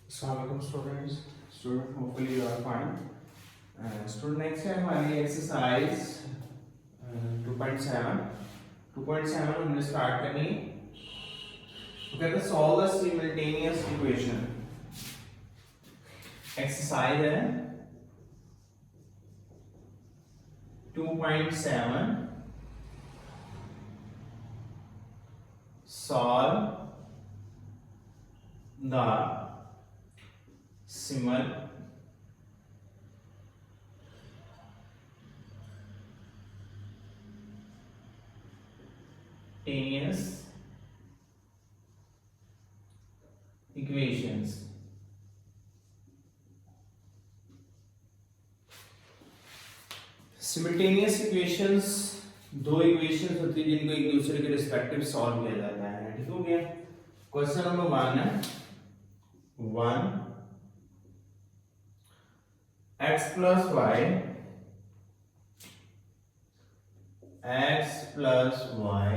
Assalamualaikum students. Hopefully you are fine. Student, next है हमारी exercise 2.7. 2.7 हमने start करनी. तो कहते हैं solve the simultaneous equation. Exercise है 2.7. Solve the simultaneous equations. Simultaneous equations दो इक्वेशंस होती है जिनको एक दूसरे के रिस्पेक्टिव सॉल्व किया जाता है. ठीक हो गया. क्वेश्चन नंबर 1 है 1 x plus y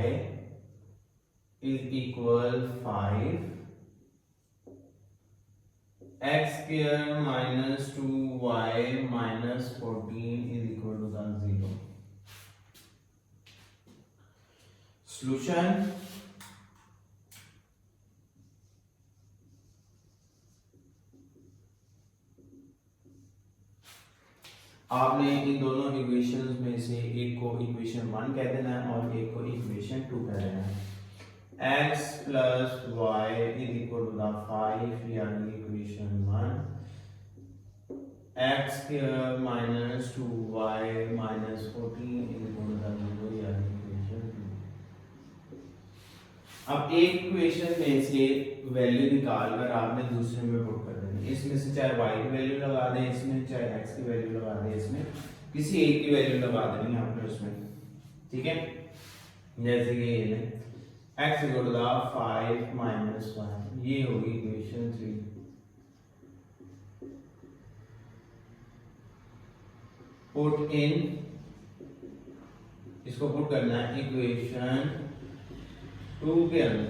is equal 5 x square minus 2y minus 14 is equal to the 0. Solution. आपने इन दोनों इक्वेशंस में से एक को इक्वेशन 1 कह देना है और एक को इक्वेशन 2 कह देना है. x plus y is equal to the 5 यानी equation 1, x square minus 2y minus 14 is equal to the 0 यानी इक्वेशन 2. अब एक इक्वेशन में से वैल्यू निकाल कर आपने दूसरे में पुट कर देनी. इसमें से चाहे y की वैल्यू लगा दें, इसमें चाहे x की वैल्यू लगा दें, इसमें किसी एक की वैल्यू लगा देनी है आपने उसमें. ठीक है. जैसे कि ये x इक्वल टू 5 minus 1 ये होगी इक्वेशन 3. पुट इन इसको पुट करना है इक्वेशन 2 के अंदर.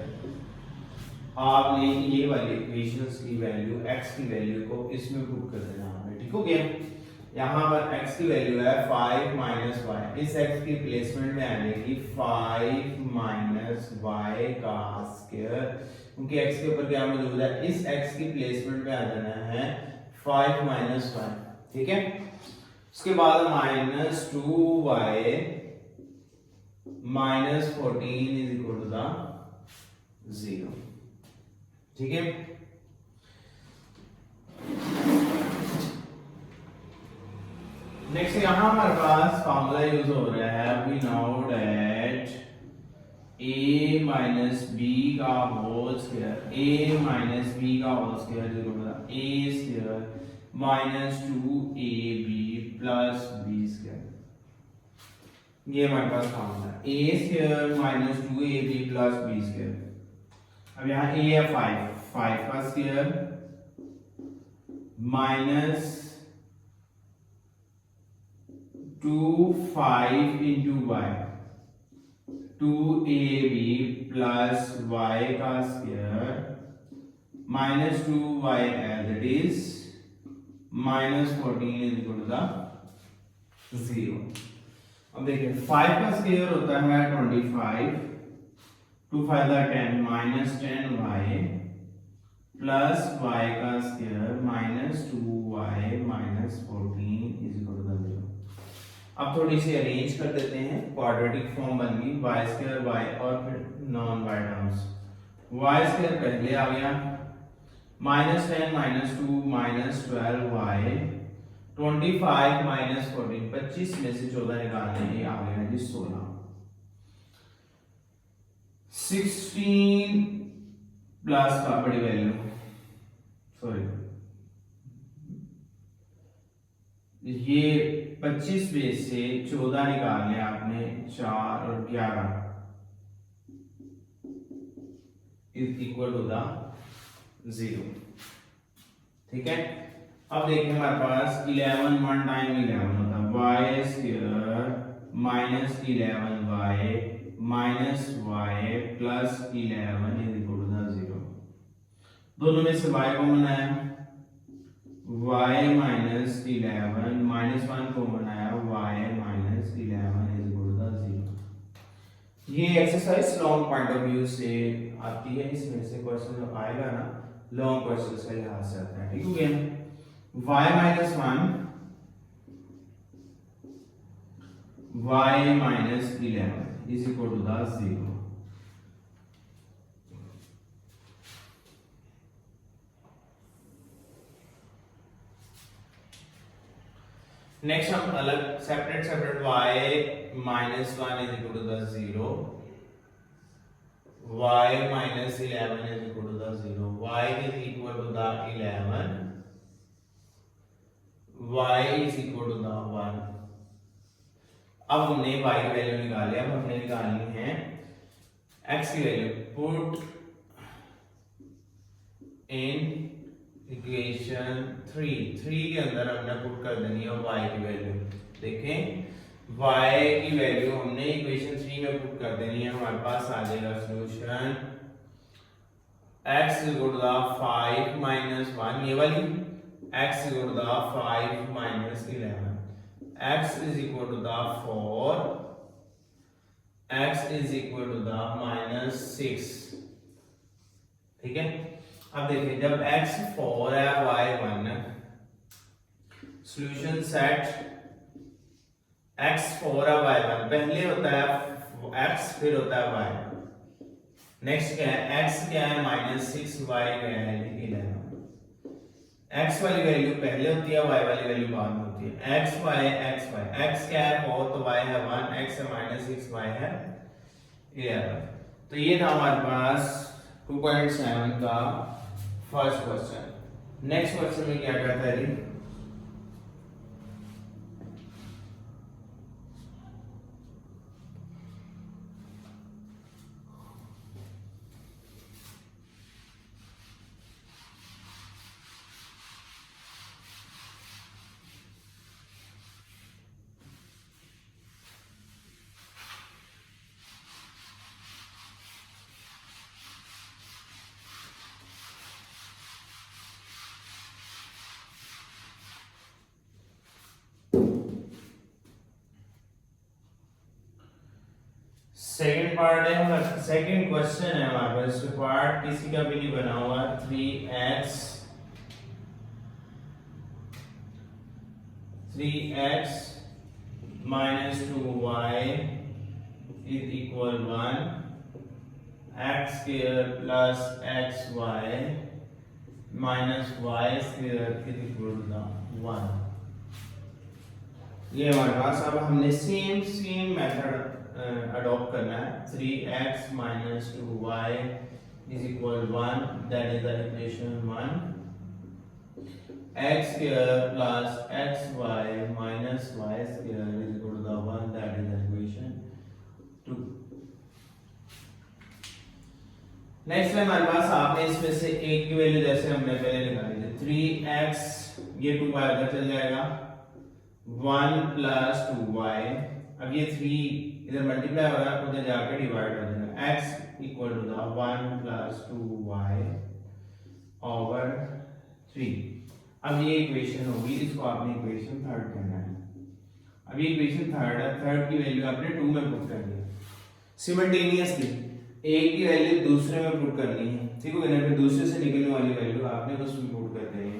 आपने ये वाली इक्वेशंस की वैल्यू x की वैल्यू को इसमें पुट कर देना है. ठीक हो गया. यहाँ पर x की वैल्यू है 5 minus y. इस x की प्लेसमेंट में आएगी 5 minus y का स्क्वायर, क्योंकि x के ऊपर क्या मौजूद है. इस x की प्लेसमेंट में आ जाना है 5 minus y. ठीक है. उसके बाद minus 2y minus 14 is equal to the 0. ठीक है. नेक्स्ट यहां हमारे पास फॉर्मूला यूज हो रहा है. We know that a minus b का whole square is equal to a square minus 2ab plus b square. ये हमारे पास फॉर्मूला है. a square minus 2ab plus b square. अब यहाँ a है 5 का square minus 5 into y 2ab plus y का square minus 2y as it is minus 14 is equal to the 0. अब देखिए 5 का स्क्वायर होता है 25, 2 5 10 minus 10y plus y का square minus 2y minus 14 is equal to the 0. अब थोड़ी सी arrange कर देते हैं. क्वाड्रेटिक फॉर्म बन गई y स्क्वायर y और फिर non y terms. y square पहले आ गया minus 10 minus 2 minus 12y 25 minus 14 25 में से 14 निकालने ये आ गया जी 16. 16 प्लस का बड़ी वैल्यू सॉरी ये 25 में से 14 निकालने आपने 4 और 11 इज इक्वल टू द 0. ठीक है. अब देखिए हमारे पास 11 1 टाइम 11 होता है y square minus 11y minus y plus 11 is equal to the 0. दोनों में से y कॉमन आया, y माइनस 11 माइनस 1 कॉमन आया, y minus 11 is equal to 0। ये exercise long point of view से आती है, इसमें से क्वेश्चन जो आएगा ना लॉन्ग क्वेश्चन से लिहाज से आता है। ठीक हो गया। y minus 1 y minus 11 is equal to 0। Next हम अलग separate y minus 1 is equal to 0, y minus 11 is equal to 0, y is equal to 11, y is equal to 1। अब हमने y की वैल्यू निकाली, अब हमने निकालनी है x की वैल्यू। पुट इन इक्वेशन 3 के अंदर हमने पुट कर देनी है y की वैल्यू। देखें y की वैल्यू हमने इक्वेशन 3 में पुट कर देनी है, हमारे पास आ जाएगा solution x equal to 5 minus 1, ये वाली x equal to 5 minus 11, x is equal to 4, x is equal to minus 6। ठीक है। अब देखिए जब x 4 है y 1 है, सॉल्यूशन सेट x 4 है y 1, पहले होता है x फिर होता है y। नेक्स्ट क्या है, x क्या है माइनस 6, y क्या है 11। x वाली वैल्यू पहले होती है, y वाली वैल्यू बाद में होती है। x क्या है 4 तो y है 1, x है माइनस 6, y है 11। तो ये था हमारे पास 2.7 का फर्स्ट क्वेश्चन। नेक्स्ट क्वेश्चन में क्या कहता है जी, सेकंड पार्ट है हमारा, सेकंड क्वेश्चन है हमारे पास। पार्ट किसी का भी नहीं बना हुआ। 3x minus 2y is equal 1, x square plus xy minus y square is equal to 1। ये हमारे पास, अब हमने सेम मेथड अडॉप्ट करना है। 3x minus 2y is equal 1, that is the equation 1। x square plus xy minus y square is equal to 1, that is the equation 2। Next है हमारे पास, आपने इसमें से एक की वैल्यू जैसे हमने पहले निकाली थी 3x, ये 2 बार अंदर चल जाएगा, 1 प्लस 2y। अब ये 3 इधर मल्टीप्लाई हो रहा है, उधर जाकर डिवाइड हो जाएगा। x equal to 1 plus 2y over 3। अब ये इक्वेशन होगी, इसको आपने इक्वेशन थर्ड कहना है। अब ये इक्वेशन थर्ड है, थर्ड की वैल्यू आपने 2 में पुट करनी है। सिमल्टेनियसली एक की वैल्यू दूसरे में पुट करनी है। ठीक है ना, फिर दूसरे से निकलने वाली वैल्यू आपने उसमें पुट कर देनी है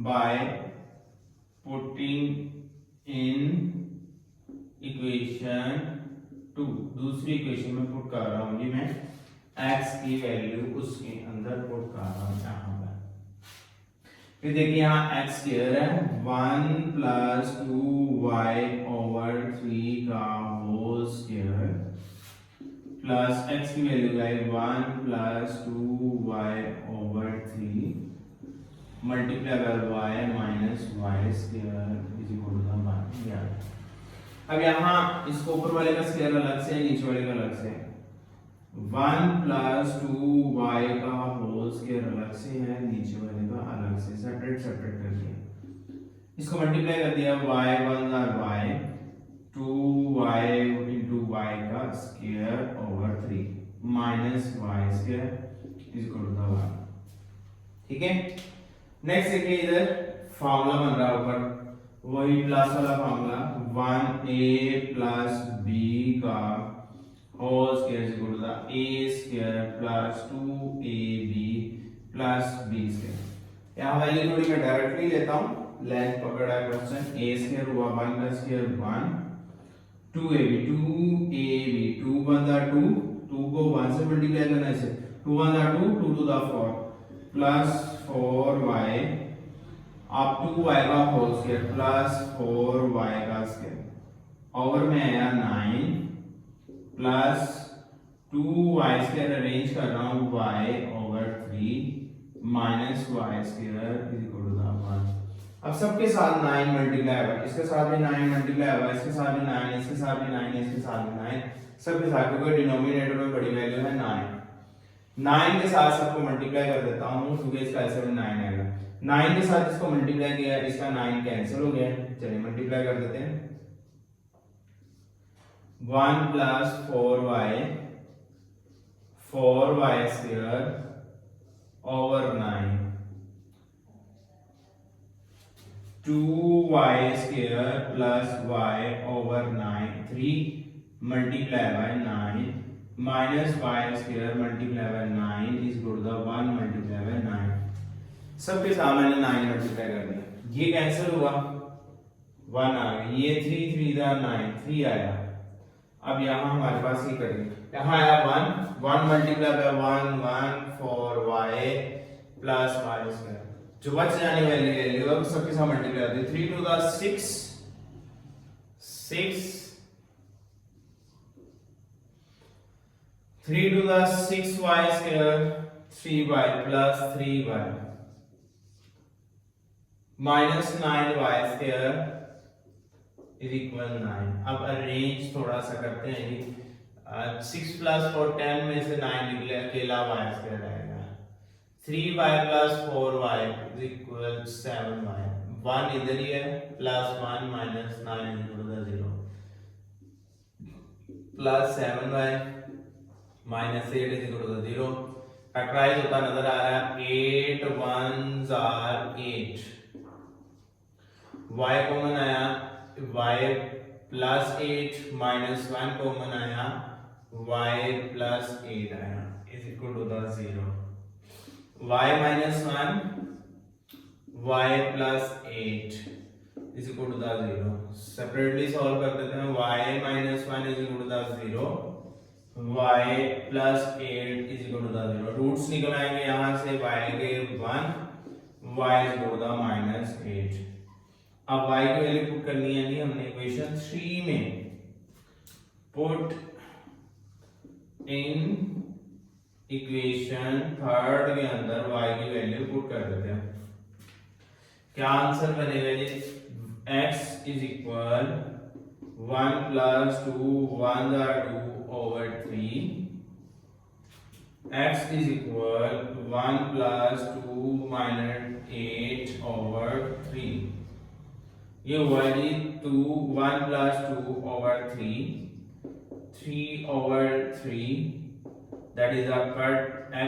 बाय पुटिंग इन इक्वेशन 2। दूसरी इक्वेशन में पुट कर रहा हूँ जी मैं, x की वैल्यू उसके अंदर पुट कर रहा हूँ यहाँ पर। फिर देखिए यहाँ x स्क्वायर है 1 प्लस 2y ओवर 3 का होल स्क्वायर प्लस x की वैल्यू है 1 plus 2y over 3 multiply by y minus y square is equal to 1। अब यहाँ इसको ऊपर वाले का स्क्वायर अलग से, नीचे वाले का अलग से। 1 प्लस 2y का होल स्क्वायर अलग से है, नीचे वाले का अलग से, सेपरेट कर दिया। इसको मल्टीप्लाई कर दिया, y 1 और y 2y into y का square over 3। Minus y square is equal to 1। ठीक है, नेक्स्ट देखिए इधर फार्मूला बन रहा है ऊपर वही प्लस वाला फार्मूला 1a प्लस b का whole square is equal to a square plus 2ab plus b square. यहाँ वैल्यू थोड़ी मैं डायरेक्टली लेता हूँ, लेंथ पकड़ा है क्वेश्चन, a स्क्वायर हुआ 1 का स्क्वायर 1, 2ab 2 बंदा 2 को 1 से मल्टीप्लाई करना है इसे, 2 बंदा 2 2 टू द 4 प्लस 4y अब 2y का होल स्क्वायर प्लस 4y का स्क्वायर ओवर में आया 9 प्लस 2y स्क्वायर अरेंज कर रहा हूँ y over 3 minus y square is equal to 1। अब सबके साथ 9 मल्टीप्लाई होगा, इसके साथ भी 9 मल्टीप्लाई होगा, इसके साथ भी 9, इसके साथ भी 9, इसके साथ भी 9, सबके साथ, क्योंकि डिनोमिनेटर में बड़ी वैल्यू है 9 के साथ सबको मल्टीप्लाई कर देता हूं क्योंकि इसका ऐसे में 9 आएगा। 9 के साथ इसको मल्टीप्लाई किया, इसका 9 कैंसिल हो गया, चलिए मल्टीप्लाई कर देते हैं। 1 plus 4y square over 9 2y square plus y over 9 3 multiply by 9 minus y square multiply by 9 is equal to 1 multiply by 9। सबके साथ मैंने 9 मल्टीप्लाई कर दिया, ये कैंसिल हुआ 1 आ गया, ये 3 3 दा 9 3 आया। अब यहाँ हमारे पास ये करेंगे, यहाँ आया 1 multiply bye 1 4y plus y square, जो बच जाने वाली वैल्यू अब सबके साथ मल्टीप्लाई कर दी, 3 to the 6 3 to the 6y square 3y plus 3y minus 9y square is equal 9। अब अरेंज थोड़ा सा करते हैं जी, 6 प्लस 4 10 में से 9 निकले, अकेला y स्क्वायर आएगा, 3y plus 4y is equal 7y, 1 इधर ही है plus 1 minus 9 is equal to 0 plus 7y minus 8 is equal to 0। Factorise होता नजर आ रहा है, 8 1s are 8, y कॉमन आया, y प्लस 8 माइनस 1 कॉमन आया, y प्लस 8 आया is equal to 0। y minus 1 y plus 8 is equal to 0। Separately solve कर देते हैं, y minus 1 is equal to 0, y plus 8 is equal to 0। Roots निकल आएंगे यहाँ से, y के 1 y is equal to minus 8। अब y की वैल्यू पुट करनी है जी हमने इक्वेशन 3 में, पुट इन इक्वेशन 3 के अंदर y की वैल्यू पुट कर देते हैं। क्या आंसर बनेगा जी, x is equal 1 plus 2 1 2 over 3, x is equal 1 plus 2 minus 8 over 3, ये हुआ जी 2 1 plus 2 over 3 3 over 3 that is a cut,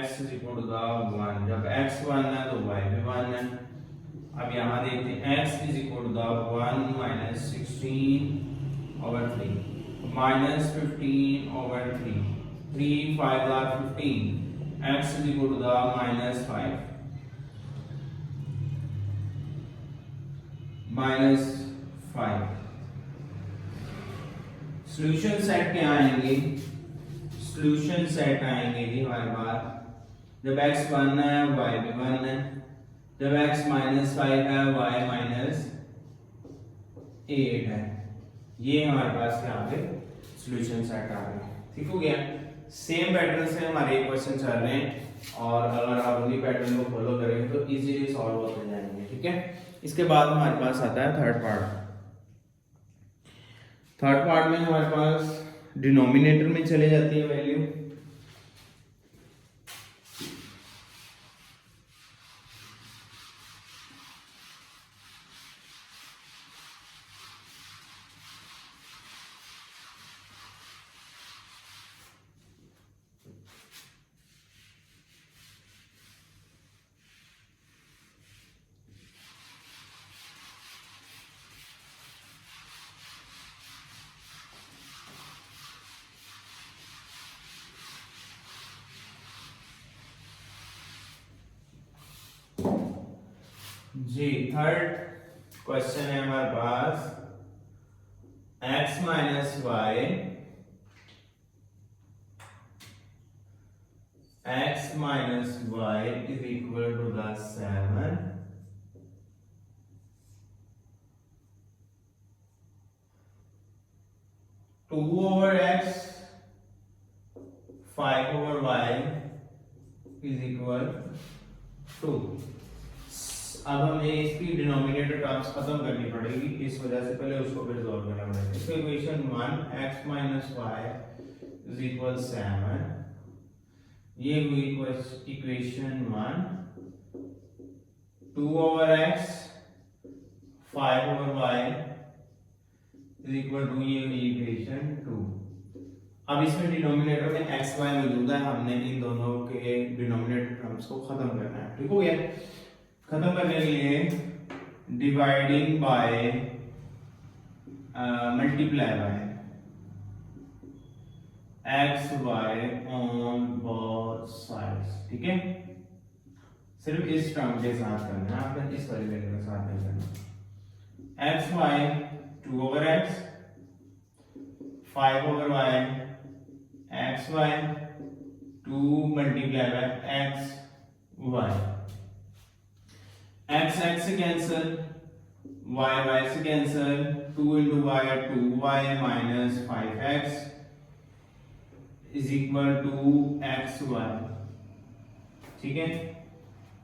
x is equal to the 1, जब x 1 है तो y भी 1 है। अब यहाँ देखते हैं x is equal to the 1 minus 16 over 3 minus 15 over 3, 3 5 are 15, x is equal to the minus 5 minus 5। Solution set क्या आएंगे, सॉल्यूशन सेट आएंगे जी हमारे पास, जब x 1 है y भी 1 है, जब x minus 5 है y minus 8 है, ये हमारे पास यहाँ पे सॉल्यूशन सेट आ गया। ठीक हो गया, सेम पैटर्न से हमारे क्वेश्चन चल रहे हैं और अगर आप उन्हीं पैटर्न को फॉलो करेंगे तो इजीली सॉल्व होते जाएंगे। ठीक है, इसके बाद हमारे पास आता है थर्ड पार्ट। थर्ड पार्ट में हमारे पास डिनोमिनेटर में चले जाती है वैल्यू, जी थर्ड क्वेश्चन है हमारे पास x minus y is equal to the 7 2 over x 5 over y is equal to। अब हमें इसकी डिनोमिनेटर टर्म्स खत्म करनी पड़ेगी, इस वजह से पहले उसको फिर सॉल्व करना पड़ेगा। इसको equation 1 x minus y is equal 7, ये हुई equation 1। 2 over x 5 over y is equal to, ये हुई इक्वेशन 2। अब इसमें डिनोमिनेटर में x y मौजूद है, हमने इन दोनों के डिनोमिनेटर टर्म्स को खत्म करना है। ठीक हो गया। खत्म करने के लिए dividing by multiply by x y on both sides. ठीक है, सिर्फ इस टर्म के साथ करना है, आपने इस वाले वैल्यू के साथ नहीं करना। X y 2 over x 5 over y x y 2 multiply by x y, x से कैंसिल, y से cancel, 2 into y 2y minus 5x is equal to xy। ठीक है,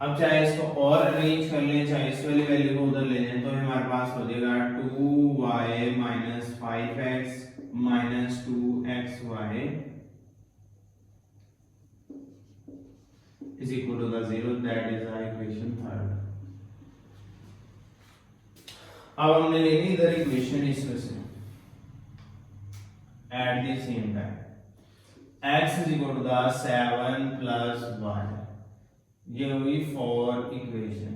अब चाहे इसको और अरेंज कर लें, चाहे इस वाली वैल्यू को उधर ले लें, तो हमारे पास हो जाएगा 2y minus 5x minus 2xy is equal to the 0। that is our equation third। अब हमने लेनी इधर इक्वेशन इसमें से at the same time x is equal to the 7 plus y, ये हुई 4 इक्वेशन।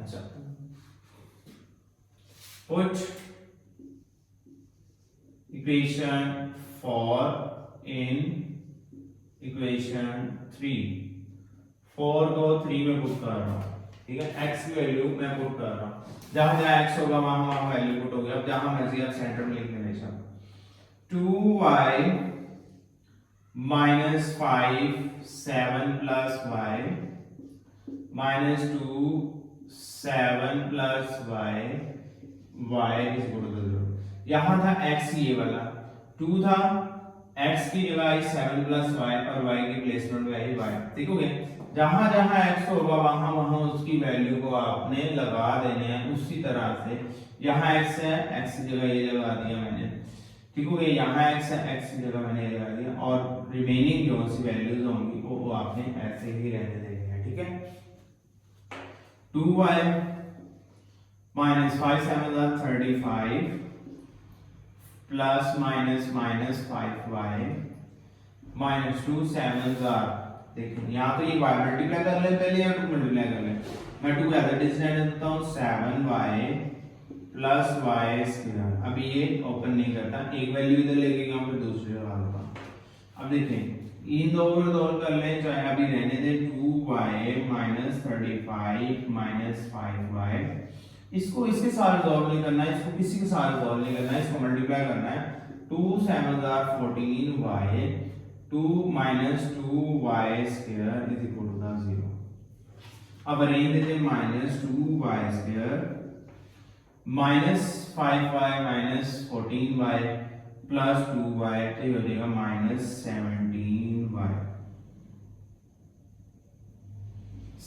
अच्छा, पुट इक्वेशन 4 इन इक्वेशन 3। 4 को 3 में पुट कर रहा हूं। ठीक है, x की वैल्यू मैं पुट कर रहा हूं, जहां जहां x होगा वहां वैल्यू पुट होगी। अब जहां मर्जी आप सेंटर में लिख लेना चाहिए। 2y minus 5 7 plus y minus 2 7 plus y is equal to 0। यहां था x ये वाला 2 था, x की जगह आई 7 plus y और y की प्लेसमेंट में आई y। ठीक हो गया। जहां जहां x होगा वहां वहां उसकी वैल्यू को आपने लगा देने हैं उसी तरह से। यहाँ x है, x की जगह ये लगा दिया मैंने। ठीक हो गया, यहाँ x है, x की जगह मैंने ये लगा दिया, और रिमेनिंग जो सी वैल्यूज होंगी वो आपने ऐसे ही रहने देनी है। ठीक है, 2y minus 5 7 are 35 plus minus minus 5y minus 2 7 are, देखिए यहाँ तो ये y मल्टीप्लाई कर ले पहले या 2 मल्टीप्लाई कर ले। मैं 2 एज इट इज रहने देता हूँ, 7y प्लस y स्क्वायर। अब ये ओपन नहीं करता, एक वैल्यू इधर लेके गया फिर दूसरी लगा दूंगा। अब देखें इन दो को सॉल्व कर लें, चाहे अभी रहने दें 2y minus 35 minus 5y। इसको इसके साथ सॉल्व नहीं करना है, इसको किसी के साथ सॉल्व नहीं करना है, इसको मल्टीप्लाई करना है। 2 7 are 14y 2 minus 2y square is equal to the 0। अब अरेंज देते हैं minus 2y square minus 5y minus 14y plus 2y, तो ये हो जाएगा minus 17y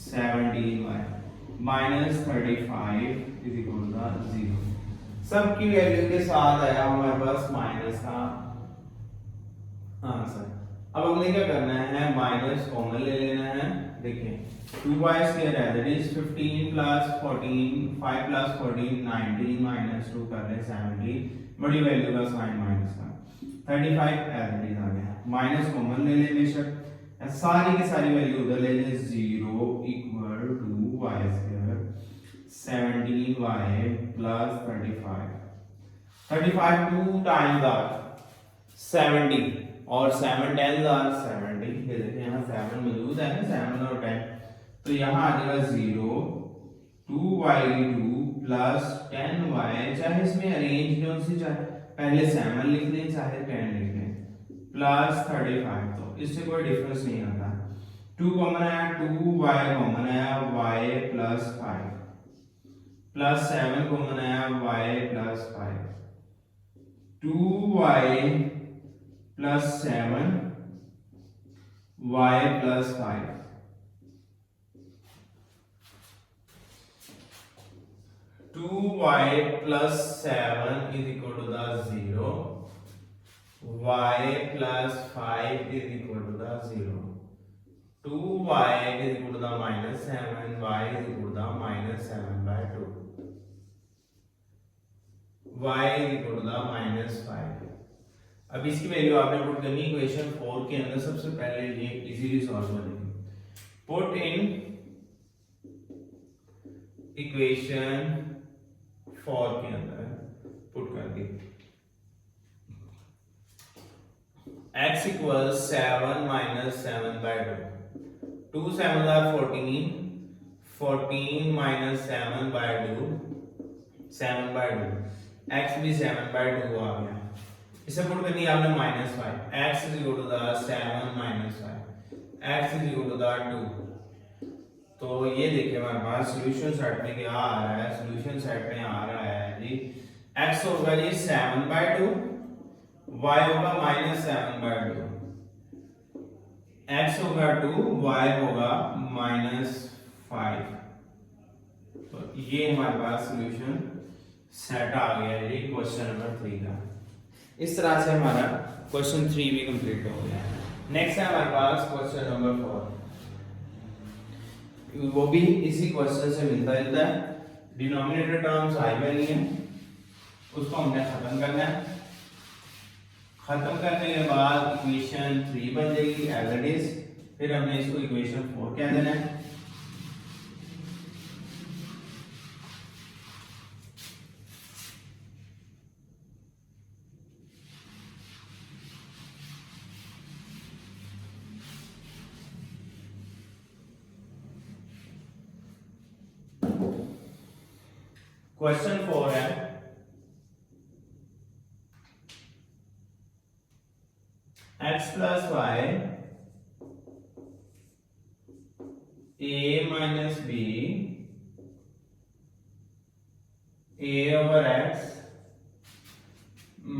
17y minus 35 is equal to the 0। सबकी वैल्यू के साथ आया हमारे पास माइनस का आंसर। अब हमने क्या करना है, माइनस कॉमन ले लेना है। देखिए 2y स्क्वायर है, that is 15 plus 14 5 plus 14 19 minus 2 कर ले 17, बड़ी वैल्यू का साइन माइनस का 35 एज इट इज आ गया। माइनस कॉमन ले ले बेशक, सारी की सारी वैल्यू उधर ले ले, 0 equal to y square 17y plus 35 2 times are 70 और 7 10s आर 70। ये देखिए यहाँ 7 मौजूद है ना, 7 और 10, तो यहाँ आ जाएगा 0 2y2 प्लस 10y, चाहे इसमें अरेंज कौन सी चाहे पहले 7 लिख लें चाहे 10 लिख लें, प्लस 35, तो इससे कोई डिफरेंस नहीं आता। 2 कॉमन आया, 2y कॉमन आया, y प्लस 5 प्लस 7 कॉमन आया, y plus 5, 2y plus 7 y plus 5, 2y plus 7 is equal to the 0, y plus 5 is equal to the 0, 2y is equal to the minus 7, y is equal to the minus 7 by 2, y is equal to the minus 5। अब इसकी value आपने put करनी equation 4 के अंदर, सबसे पहले ये easily solve करेंगे। पुट इन इक्वेशन 4 के अंदर पुट करके x equals 7 minus 7 by 2, 2 7 are 14, 14 minus 7 by 2, 7 by 2, x भी 7 by 2 आ गया। इसे पुट करनी है आपने -5, x is equal to the 7 minus 5, x is equal to the 2। तो ये देखिए हमारे पास सॉल्यूशन सेट में क्या आ रहा है, सॉल्यूशन सेट में आ रहा है जी x होगा जी 7 by 2, y होगा -7 by 2, x होगा 2, y होगा -5। तो ये हमारे पास सॉल्यूशन सेट आ गया है जी क्वेश्चन नंबर 3 का। इस तरह से हमारा क्वेश्चन 3 भी कंप्लीट हो गया। नेक्स्ट है हमारे पास क्वेश्चन नंबर 4, वो भी इसी क्वेश्चन से मिलता जुलता है। डिनोमिनेटर टर्म्स आई वाली है, उसको हमने खत्म करना है। खत्म करने के बाद इक्वेशन 3 बन जाएगी एज इट इज, फिर हमने इसको इक्वेशन 4 कह देना है। क्वेश्चन 4 है x plus y a minus b a over x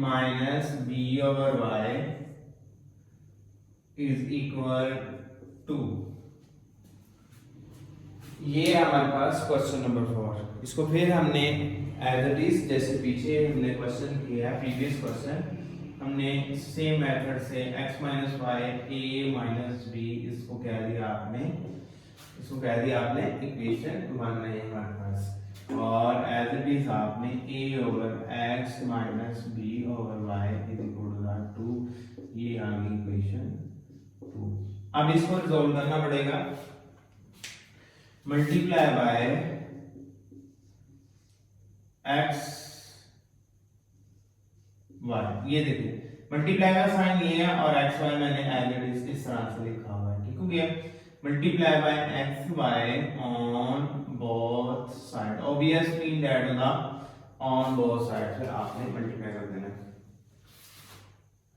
minus b over y is equal to, ये हमारे पास क्वेश्चन नंबर 4। इसको फिर हमने एज इट इज जैसे पीछे हमने क्वेश्चन किया प्रीवियस क्वेश्चन, हमने सेम मेथड से x minus y a minus b इसको कह दिया आपने, इसको कह दिया आपने इक्वेशन 1 है हमारे पास, और एज इट इज आपने a over x minus b over y is equal to 2, ये आ गई इक्वेशन 2। अब इसको रिजॉल्व करना पड़ेगा, मल्टीप्लाई बाय x y, ये देखिए मल्टीप्लाई का साइन ये है और x y मैंने एज इट इज इस तरह से लिखा हुआ है, ठीक हो गया। Multiply by x y on both side, obviously that the on both side, फिर आपने मल्टीप्लाई कर देना है।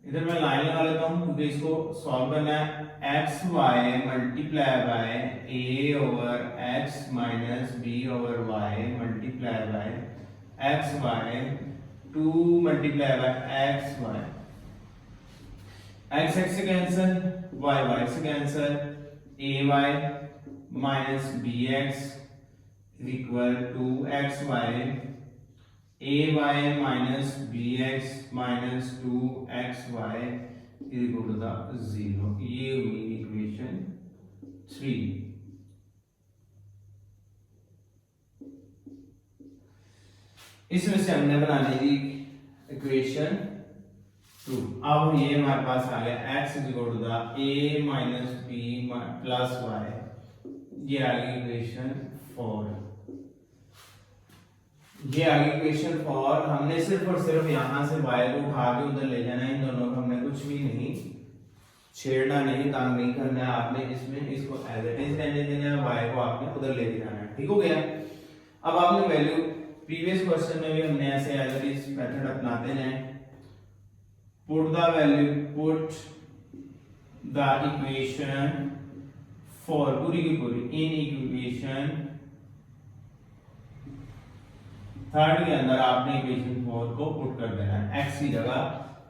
इधर मैं लाइन लगा लेता हूं क्योंकि इसको सॉल्व करना है। X y multiply by a over x minus b over y multiply by x y 2 multiply by x y, x x से कैंसिल, वाई वाई से cancel, a y minus b x equal to x y, a y minus bx minus 2xy is equal to the 0, ये हुई equation 3। इसमें से हमने बना ली equation 2। अब ये हमारे पास आ गया x is equal to the a minus b plus y, ये आ गई इक्वेशन 4। ये आगे इक्वेशन 4, हमने सिर्फ और सिर्फ यहां से y को उठा के उधर ले जाना है, इन दोनों को हमने कुछ भी नहीं छेड़ना, नहीं तंग नहीं करना है आपने, इसमें इसको एज इट इज रहने देना है, y को आपने उधर ले जाना है, ठीक हो गया। अब आपने वैल्यू प्रीवियस क्वेश्चन में भी हमने ऐसे एज इट इज मेथड अपनाते हैं, put the value, put the equation for, पूरी की पूरी इन इक्वेशन थर्ड के अंदर आपने इक्वेशन 4 को पुट कर देना है x की जगह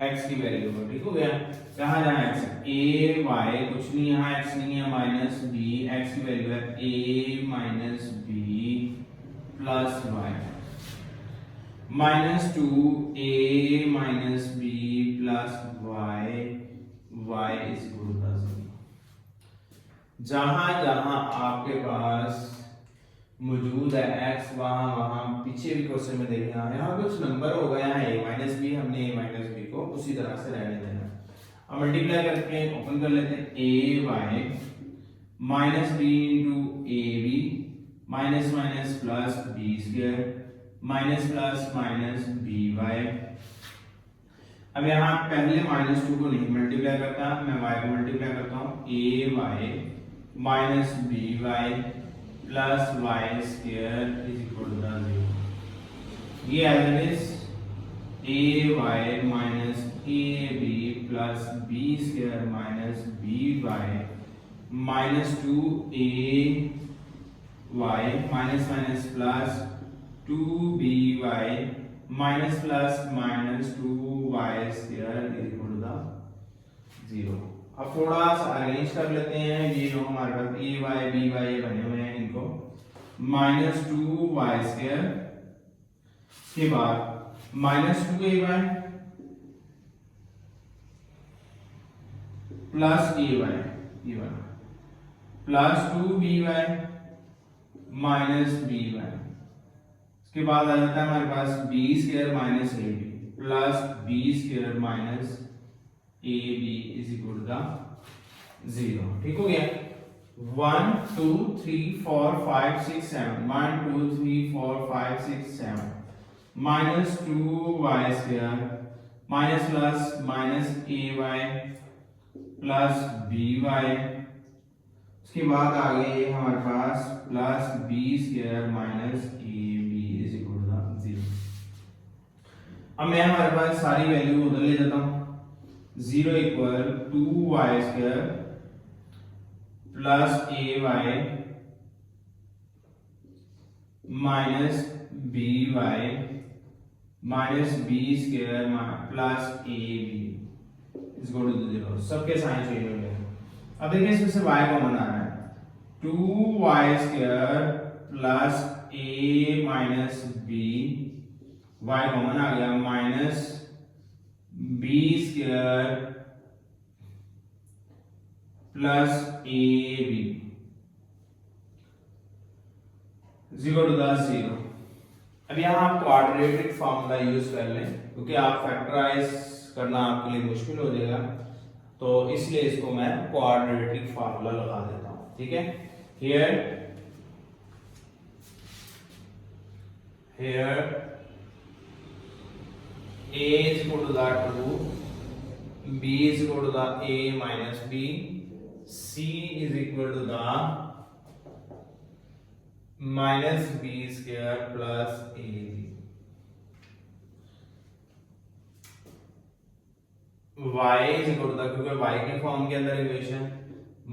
x की वैल्यू को, ठीक हो गया। कहां जाना है x, a y कुछ नहीं, यहाँ x नहीं है, माइनस b, x की वैल्यू है a minus b plus y, minus 2a minus b plus y, y is equal to 0। जहां जहां आपके पास मौजूद है x, वहां पीछे भी क्वेश्चन में देखेंगे यहाँ कुछ नंबर होगा, यहाँ a माइनस बी, हमने a माइनस बी को उसी तरह से रहने देना। अब मल्टीप्लाई करके ओपन कर लेते हैं, a y minus b into a b minus minus plus b square minus plus minus b y. अब यहाँ पहले माइनस 2 को नहीं मल्टीप्लाई करता, मैं y को मल्टीप्लाई करता हूँ, a y minus b y plus y square is equal to 0। ये as it is a y minus a b plus b square minus b y minus 2a y minus minus plus 2b y minus plus minus 2y square is equal to 0। अब थोड़ा सा arrange कर लेते हैं, ये जो हमारे पास ए वाई बी वाई बने हुए हैं इनको, माइनस 2y स्क्वायर के बाद minus 2a y plus a y plus 2b y minus b y, इसके बाद आ जाता है हमारे पास b square minus a b plus b square minus a b is equal to 0। ठीक हो गया। 1 2 3 4 5 6 7 1 2 3 4 5 6 7 minus 2y square minus plus minus a y plus b y, उसके बाद आ गए हमारे पास plus b square minus a b is equal to 0। अब मैं हमारे पास सारी वैल्यू उधर ले जाता हूं, 0 equal 2y square plus a y minus b y minus b square plus a b is equal to 0। सबके साइन चेंज हो गए। अब देखिए इसमें से y कॉमन आ रहा है, 2y square plus a minus b, y common आ गया, minus b square plus a b 0 to 0। अब यहाँ आप क्वाड्रेटिक फॉर्मूला यूज कर लें, क्योंकि आप फैक्टराइज करना आपके लिए मुश्किल हो जाएगा, तो इसलिए इसको मैं क्वाड्रेटिक फार्मूला लगा देता हूं। ठीक है, here a is equal to the 2, b is equal to the a minus b, c is equal to the minus b square plus ab, y is equal to the, क्योंकि y के form के अंदर equation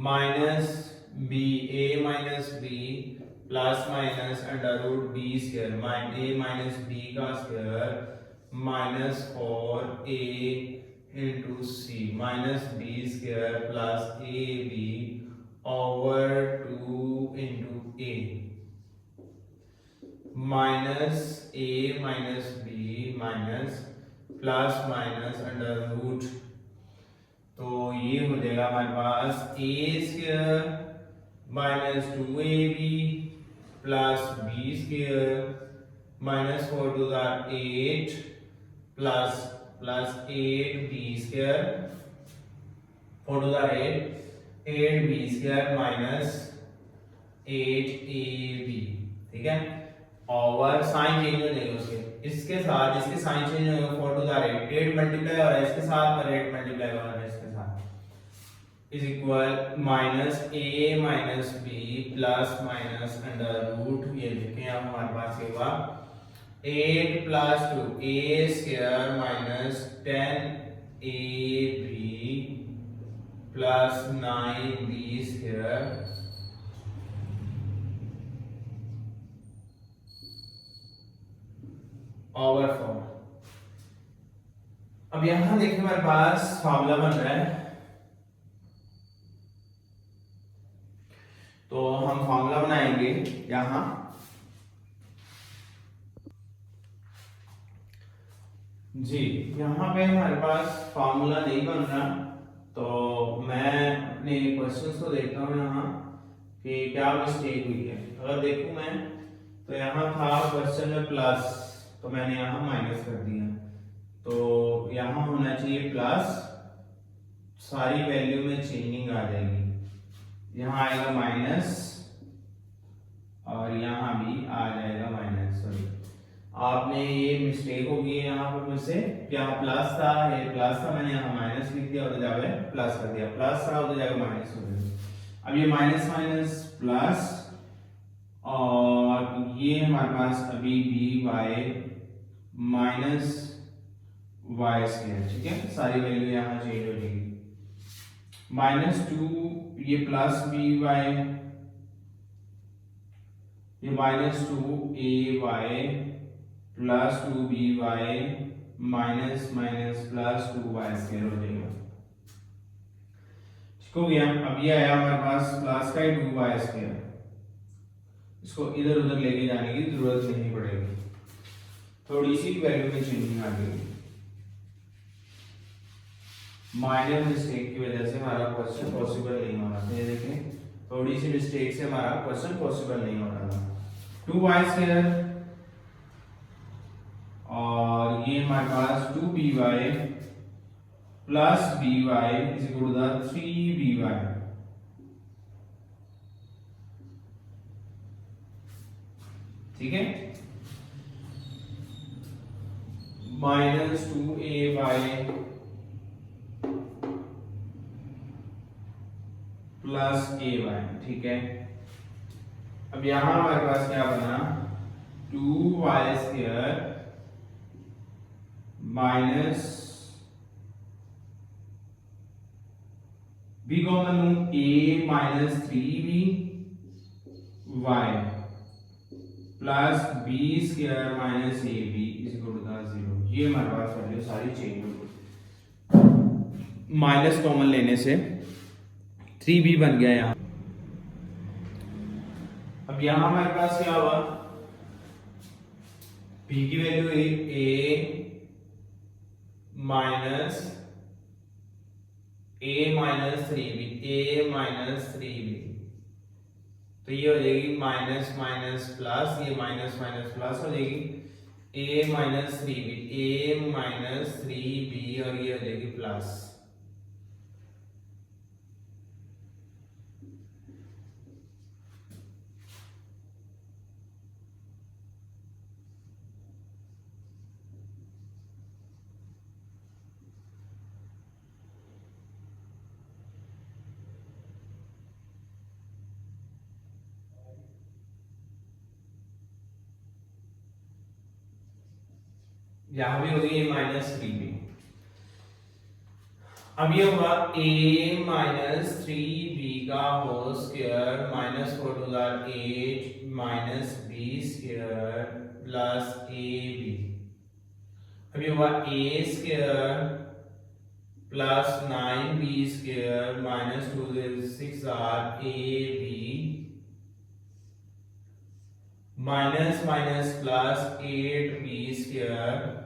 minus b a minus b plus minus under root b square a minus b का square minus 4a into c minus b square plus a b over 2 into a minus a minus b minus plus minus under root, तो ये हो जाएगा हमारे पास a स्क्वायर minus 2ab plus b square minus 4 to the 8 plus 8b square 4 to the 8b square minus 8ab। ठीक है, over sign change हो जाएगा उसके, इसके साथ इसके साइन चेंज हो जाएगा, 4 टू द 8 मल्टीप्लाई हो रहा है इसके साथ और 8 मल्टीप्लाई हो रहा है इसके साथ, is equal minus a minus b plus minus under root, ये देखें आप हमारे पास ये हुआ 8 plus 2 a square minus 10 a b plus 9 b square over 4। अब यहां देखिए हमारे पास फॉर्मूला बन रहा है, तो हम फॉर्मूला बनाएंगे यहां। जी यहां पे हमारे पास फॉर्मूला नहीं बन रहा, तो मैं अपने क्वेश्चंस को देखता हूं यहां कि क्या मिस्टेक हुई है। अगर देखूं मैं तो यहां था क्वेश्चन में प्लस, तो मैंने यहां माइनस कर दिया, तो यहां होना चाहिए प्लस, सारी वैल्यू में चेंजिंग आ जाएगी, यहाँ आएगा माइनस और यहाँ भी आ जाएगा माइनस। सॉरी आपने ये मिस्टेक होगी यहाँ पर मुझसे, यहाँ प्लस था, ये प्लस था, मैंने यहाँ माइनस लिख दिया, उधर जाके प्लस कर दिया, प्लस था उधर जाके माइनस हो गया। अब ये माइनस माइनस प्लस, और ये हमारे पास अभी भी वाई माइनस वाई स्क्वायर, ठीक है, सारी वैल्यू यहाँ चेंज हो जाएगी। -2 ये प्लस बी वाई, ये -2 a y plus 2 b y minus minus plus 2 y square हो जाएगा, ठीक हो गया। अब ये आया हमारे पास प्लस का 2y स्क्वायर, इसको इधर उधर लेके जाने की जरूरत नहीं पड़ेगी, थोड़ी सी वैल्यू में चेंजिंग आ गई, माइनर मिस्टेक की वजह से हमारा क्वेश्चन पॉसिबल नहीं हो रहा था। ये देखें थोड़ी सी मिस्टेक से हमारा क्वेश्चन पॉसिबल नहीं हो रहा था। 2y स्क्वायर और ये हमारे पास 2by plus by is equal to 3by, ठीक है, -2a प्लस a y, ठीक है। अब यहां हमारे पास क्या बना, 2y square minus b common लूं, a minus 3b y plus b square minus ab is equal to 0। ये हमारे पास वैल्यू सारी चेंज हो गई, माइनस कॉमन लेने से 3b बन गया यहाँ। अब यहाँ हमारे पास क्या हुआ, b की वैल्यू a माइनस 3b, तो ये हो जाएगी माइनस माइनस प्लस, ये माइनस माइनस प्लस हो जाएगी, a माइनस 3b और ये हो जाएगी प्लस। यहां भी होगी -3b। अब ये होगा a माइनस 3b का whole square minus 4 to the 8 minus b square plus ab। अब ये होगा a square plus 9b square minus 2 6 ab minus minus plus 8b square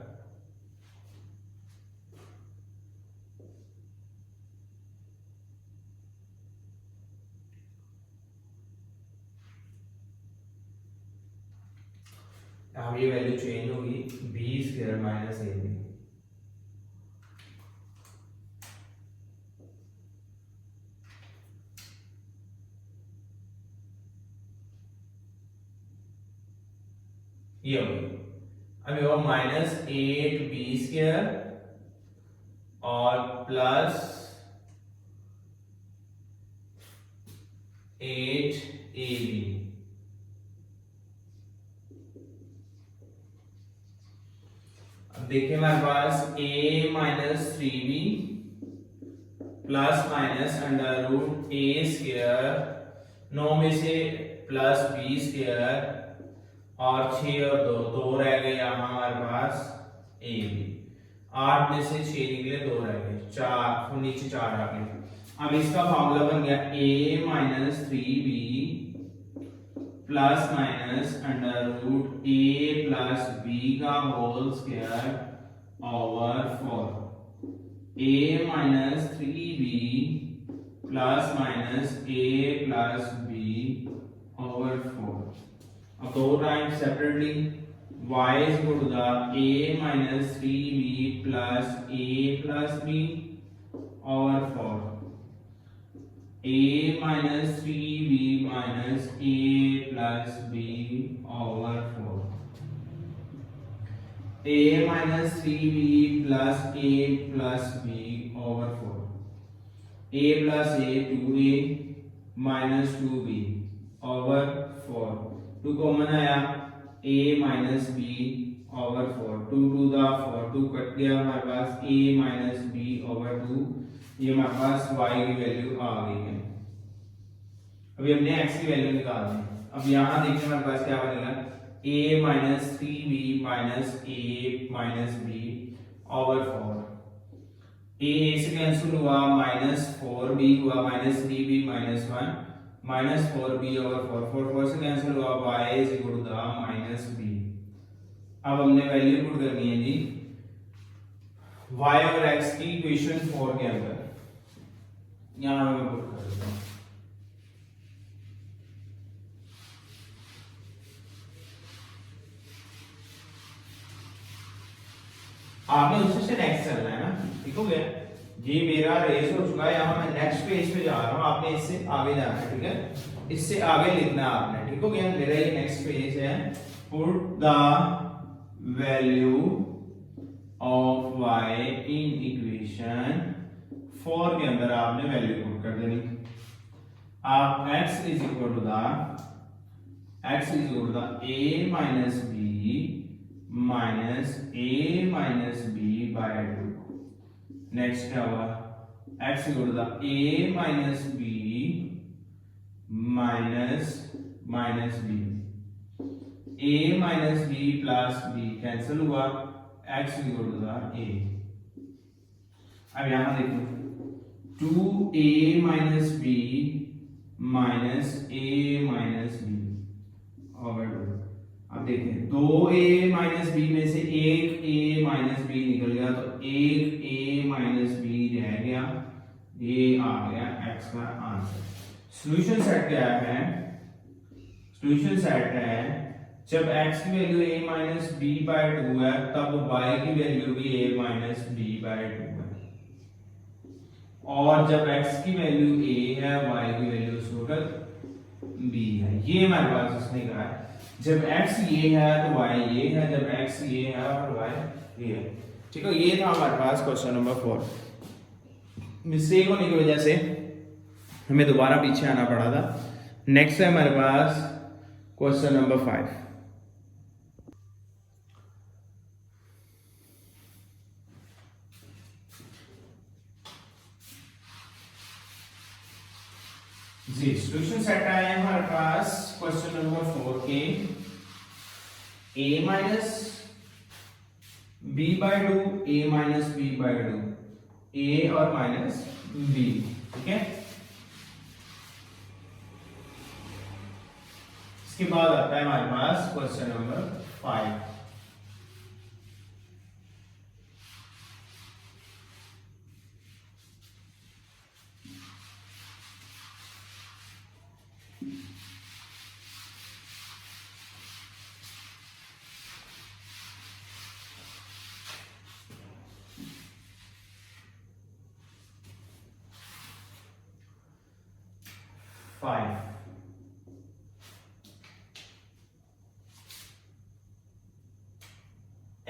अब ये वैल्यू चेंज होगी, b स्क्वायर माइनस ab। ये होगी, अब ये होगा -8b² और प्लस 8ab। अब देखिए हमारे पास a minus 3b plus minus under root a square, 9 में से प्लस बी स्क्वायर और 6 और 2 रह गए यहाँ हमारे पास ए बी। 8 में से 6 निकले, 2 रह गए, 4, फिर नीचे 4 आ गए। अब इसका फॉर्मूला बन गया a minus 3b plus minus under root a plus b का whole square over 4। a minus 3b plus minus a प्लस b ओवर 4। अब 2 times separately y is equal to the a minus 3b plus a plus b over 4। a minus 3b minus a plus b over 4। a minus 3b plus a plus b over 4। a plus a 2a minus 2b over 4। 2 common आया, a minus b over 4, 2 to the 4, 2 cut गया हमारे पास, a minus b over 2, ये हमारे पास y की value आ गई है। अभी हमने x की वैल्यू निकालनी है। अब यहाँ देखिए हमारे पास क्या बनेगा, a minus 3b minus a minus b over 4। a से कैंसिल हुआ, माइनस 4b हुआ, minus 3b minus 1 minus 4b over 4, 4 से कैंसिल हुआ, y is equal to the minus b। अब हमने वैल्यू पुट करनी है जी y और x की इक्वेशन 4 के अंदर। यहां मैं पुट कर देता हूं। आपने उससे से नेक्स्ट चलना है ना, ठीक हो गया। ये मेरा रेस हो चुका है, यहाँ मैं नेक्स्ट पेज पे जा रहा हूँ, आपने इससे आगे जाना है, ठीक है, इससे आगे लिखना है आपने, ठीक हो गया। मेरा ये नेक्स्ट पेज है, put the value of y in equation 4 के अंदर आपने वैल्यू पुट कर देनी। आप x is equal to a minus b minus a minus b by 2। Next क्या हुआ, x equal to a minus b minus minus b, a minus b plus b cancel हुआ, x equal to a। अब यहां देखो 2a minus b minus a minus b over 2। अब देखिए 2a minus b में से एक a माइनस b निकल गया, तो एक a माइनस b रह गया, ये आ गया x का आंसर। सॉल्यूशन सेट क्या है, सॉल्यूशन सेट है जब x की value a minus b by 2 है, तब y की वैल्यू भी a माइनस b बाय 2 है, और जब x की वैल्यू a है, y की वैल्यू टोटल b है। ये हमारे पास उसने कहा है, जब x ये है तो y ये है, जब x ये है और y ये है, ठीक है। ये था हमारे पास क्वेश्चन नंबर 4। मिस्टेक होने की वजह से हमें दोबारा पीछे आना पड़ा था। नेक्स्ट है हमारे पास क्वेश्चन नंबर 5। जी सॉल्यूशन सेट आया है हमारे पास क्वेश्चन नंबर 4 के, a minus b by 2, a minus b by 2, a और माइनस b, ठीक है। इसके बाद आता है हमारे पास question number 5।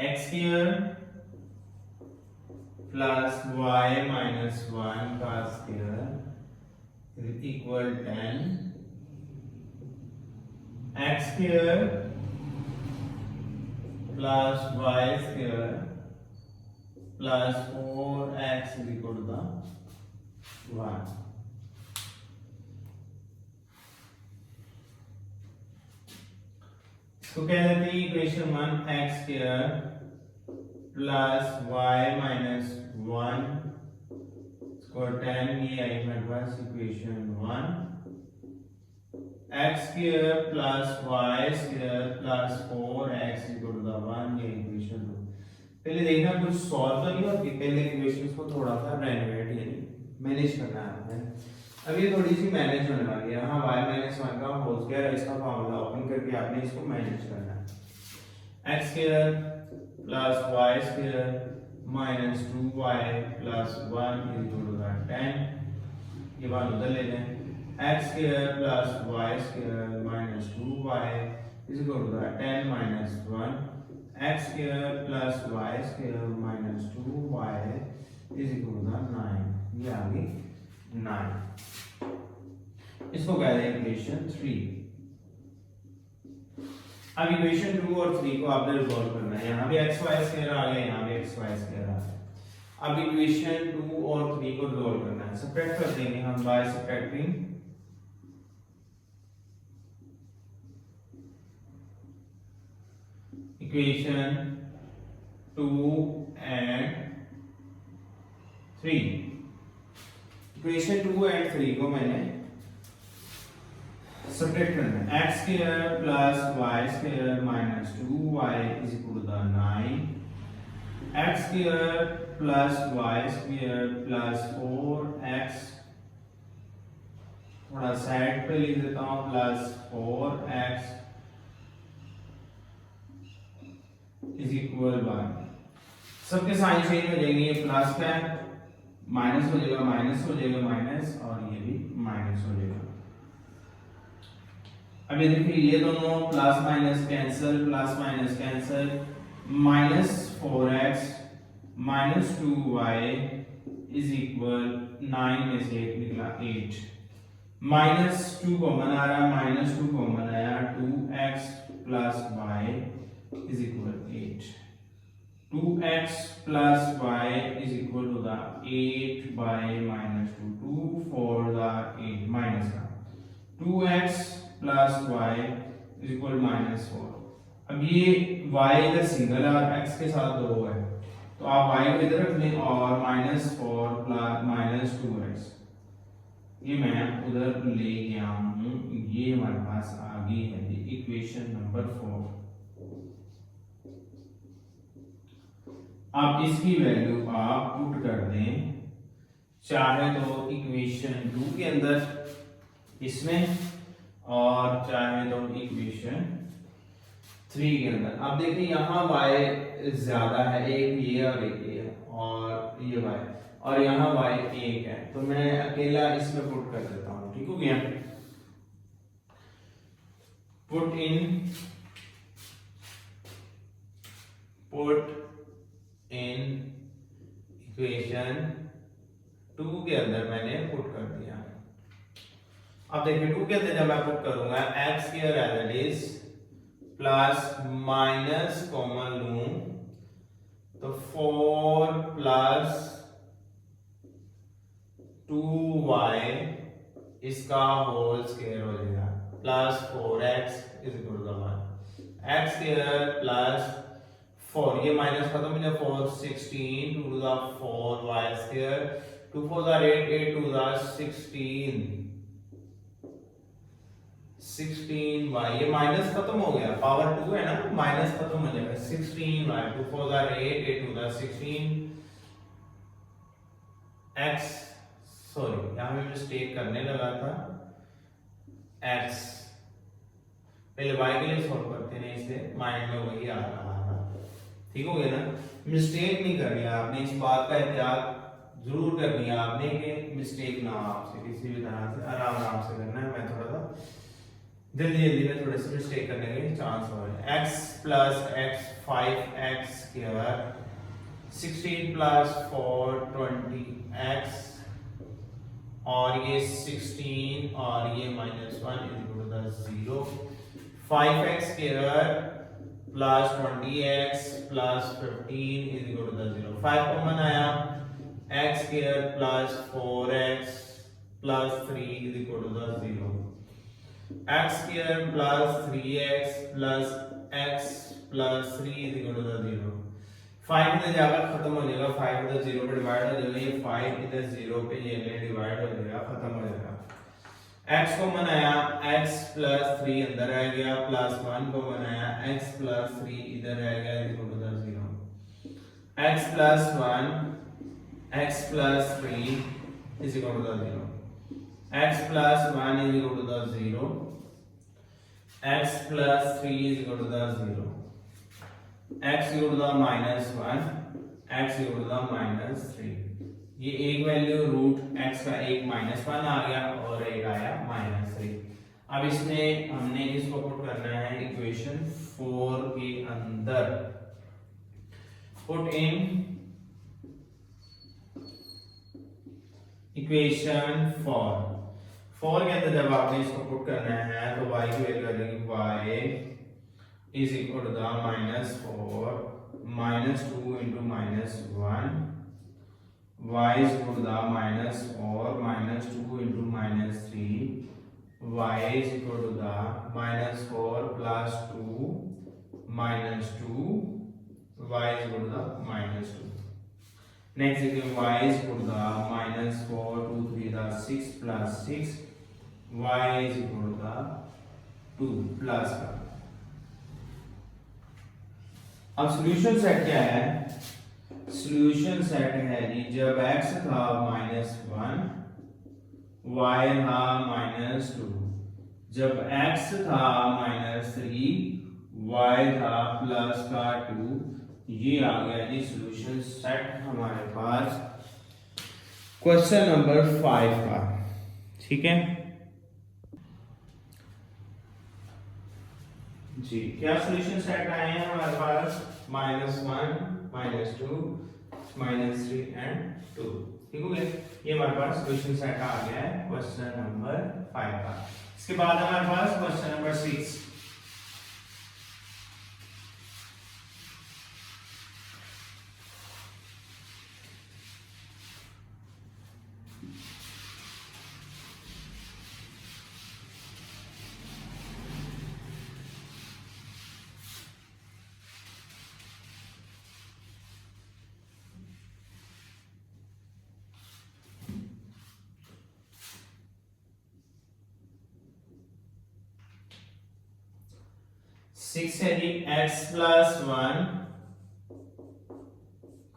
x square plus y minus 1 का square is equal 10 x square plus y square plus 4x is equal to the 1. तो क्या रहती है equation 1 x square plus y minus 1 square 10 ये आई हमारे पास equation 1 x square plus y square plus 4x equal to the 1 ये equation 2. पहले देखना कुछ सॉल्व तो नहीं होती, पहले इक्वेशंस को थोड़ा सा रेनोवेट यानी मैनेज करना है. अब ये थोड़ी सी मैनेज होने वाली है. हाँ y minus 1 का होल स्क्वायर इसका फार्मूला ओपन करके आपने इसको मैनेज करना है. x square plus y square minus 2y plus 1 is equal to the 10. ये बात उधर ले जाएं. x square plus y square minus 2y is equal to the 10 minus 1. x square plus y square minus 2y is equal to the 9. ये आ गई 9. इसको कहते हैं इक्वेशन 3. अब इक्वेशन 2 और 3 को आपने रिजॉल्व करना है. यहाँ भी x y स्क्वायर आ गया, यहाँ भी x y स्क्वायर आ गया. अब इक्वेशन 2 और 3 को रिजॉल्व करना है. सब्ट्रैक्ट कर देंगे हम bye subtracting equation 2 and 3. Equation 2 and 3 को मैंने सब्ट्रैक्ट करना है. x square plus y square minus 2y is equal to the 9. x square plus y square plus 4x थोड़ा साइड पे लिख देता हूँ प्लस 4x इज इक्वल 1. सबके साइन चेंज हो जाएंगे. ये प्लस का माइनस हो जाएगा, माइनस हो जाएगा, माइनस और ये भी माइनस हो जाएगा. अब ये देखिए ये दोनों plus minus cancel, plus minus cancel. Minus 4x minus 2y is equal 9 में से 1 निकला 8. माइनस 2 कॉमन आ रहा, माइनस 2 कॉमन आया. 2x plus y is equal 8. 2x plus y is equal to the 8 by minus 2. 2 for the 8 minus का. 2x plus y is equal minus 4. अब ये y इधर single है और x के साथ 2 है, तो आप y को इधर रख लें और minus 4 plus minus 2x ये मैं उधर ले गया हूँ. ये हमारे पास आ गई है इक्वेशन नंबर 4. अब इसकी वैल्यू आप पुट कर दें, चाहे तो इक्वेशन 2 के अंदर इसमें और चाहे तो इक्वेशन 3 के अंदर. अब देखिए यहाँ y ज्यादा है, एक ये और एक ये और ये y, और यहाँ y एक है, तो मैं अकेला इसमें पुट कर देता हूँ. ठीक हो गया. पुट इन इक्वेशन 2 के अंदर मैंने पुट कर दिया. अब देखिए 2 के अंदर जब मैं पुट करूंगा x square as it is plus minus common लूं तो 4 प्लस 2y इसका होल स्क्वायर हो जाएगा plus 4x is equal to 1. x square plus 4 ये माइनस खत्म हो जाए. 4 16 2 to the 4 y square 2 4 the 8 8 to the 16 y ये माइनस खत्म हो गया, पावर 2 है ना, माइनस खत्म हो जाएगा. 16 y 2 4 the 8 8 to the 16 x sorry यहाँ में मिस्टेक करने लगा था. x पहले y के लिए सॉल्व करते हैं, इसलिए माइंड में वही आ रहा था. ठीक हो गया ना. मिस्टेक नहीं करनी है आपने, इस बात का एहतियात जरूर करनी है आपने कि मिस्टेक ना हो आपसे किसी भी तरह से. आराम आराम से करना है. मैं थोड़ा सा जल्दी जल्दी में थोड़े से मिस्टेक करने के चांस हो रहे हैं. x plus x 5x square 16 plus 4 20x और ये 16 और ये -1 is equal to 0. 5x square plus 20x plus 15 is equal to the 0. 5 common आया, x square plus 4x plus 3 is equal to the 0. x square plus 3x plus x plus 3 is equal to the 0. 5 इधर जाकर खत्म हो जाएगा, 5 इधर 0 पे divide हो जाएगा, ये 5 इधर 0 पे ये डिवाइड हो जाएगा, खत्म हो जाएगा. x कॉमन आया, x plus 3 अंदर आ गया, प्लस 1 कॉमन आया, x plus 3 इधर आ गया, equal to 0. x plus 1 x plus 3 is equal to 0. x plus 1 is equal to 0. x plus 3 is equal to 0. x equal to minus 1, x equal to minus 3. ये एक value root x का एक minus 1 आ गया और एक आया minus 3. अब इसमें हमने इसको पुट करना है इक्वेशन 4 के अंदर. पुट इन इक्वेशन 4 के अंदर जब आपने इसको पुट करना है तो y की वैल्यू आ जाएगी y is equal to the minus 4 minus 2 into minus 1. y is equal to the minus 4 minus 2 into minus 3. y is equal to the minus 4 plus 2 minus 2. y is equal to the minus 2. Next is y is equal to the minus 4 2 3 the 6 plus 6. y is equal to the 2 plus 1. अब solution set क्या है? Solution set है जी, जब x था -1 y था -2, जब x था -3 y था प्लस का 2. ये आ गया जी सॉल्यूशन सेट हमारे पास क्वेश्चन नंबर 5 का. ठीक है जी, क्या सॉल्यूशन सेट आए हैं हमारे पास? -1 -2 -3 एंड 2. ठीक हो गया, ये हमारे पास सॉल्यूशन सेट आ गया है क्वेश्चन नंबर 5 का. इसके बाद हमारे पास क्वेश्चन नंबर 6. सिक्स है जी, x प्लस 1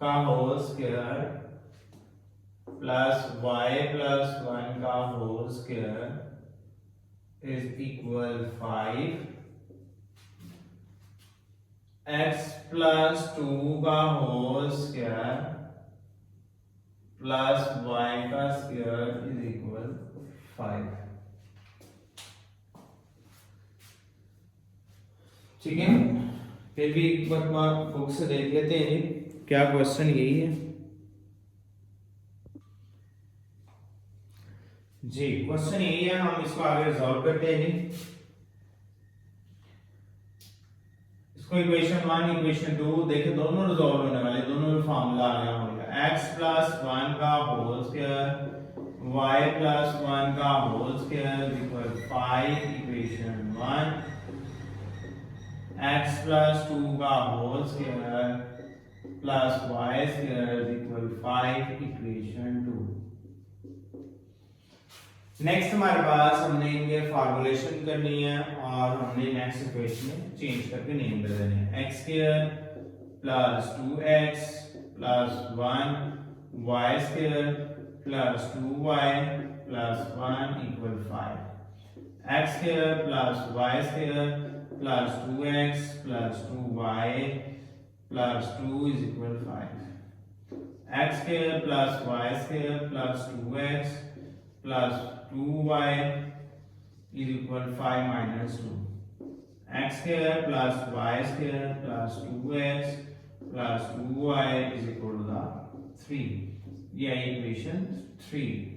का whole square plus y plus 1 का whole square is equal 5. x plus 2 का होल स्क्वायर प्लस y का स्क्वायर इज इक्वल 5. ठीक है, फिर भी एक बार बुक से देख लेते हैं क्या क्वेश्चन यही है जी. क्वेश्चन यही है, हम इसको आगे रिजॉल्व करते हैं. इसको इक्वेशन 1 इक्वेशन 2 देखें, दोनों रिजॉल्व होने वाले, दोनों में फार्मूला आ गया होगा. x प्लस 1 का होल स्क्वायर y प्लस 1 का whole square equal 5 equation 1. x plus 2 का whole square plus y square equal 5 equation 2. Next हमारे पास हमने इनके फार्मूलेशन करनी है और हमने नेक्स्ट इक्वेशन में चेंज करके नेम दे देने हैं. x square plus 2x plus 1 y square plus 2y plus 1 equal 5. x square plus y square plus 2x plus 2y plus 2 is equal 5. x square plus y square plus 2x plus 2y is equal 5 minus 2. x square plus y square plus 2x plus 2y is equal to the 3. Yeah, equation 3.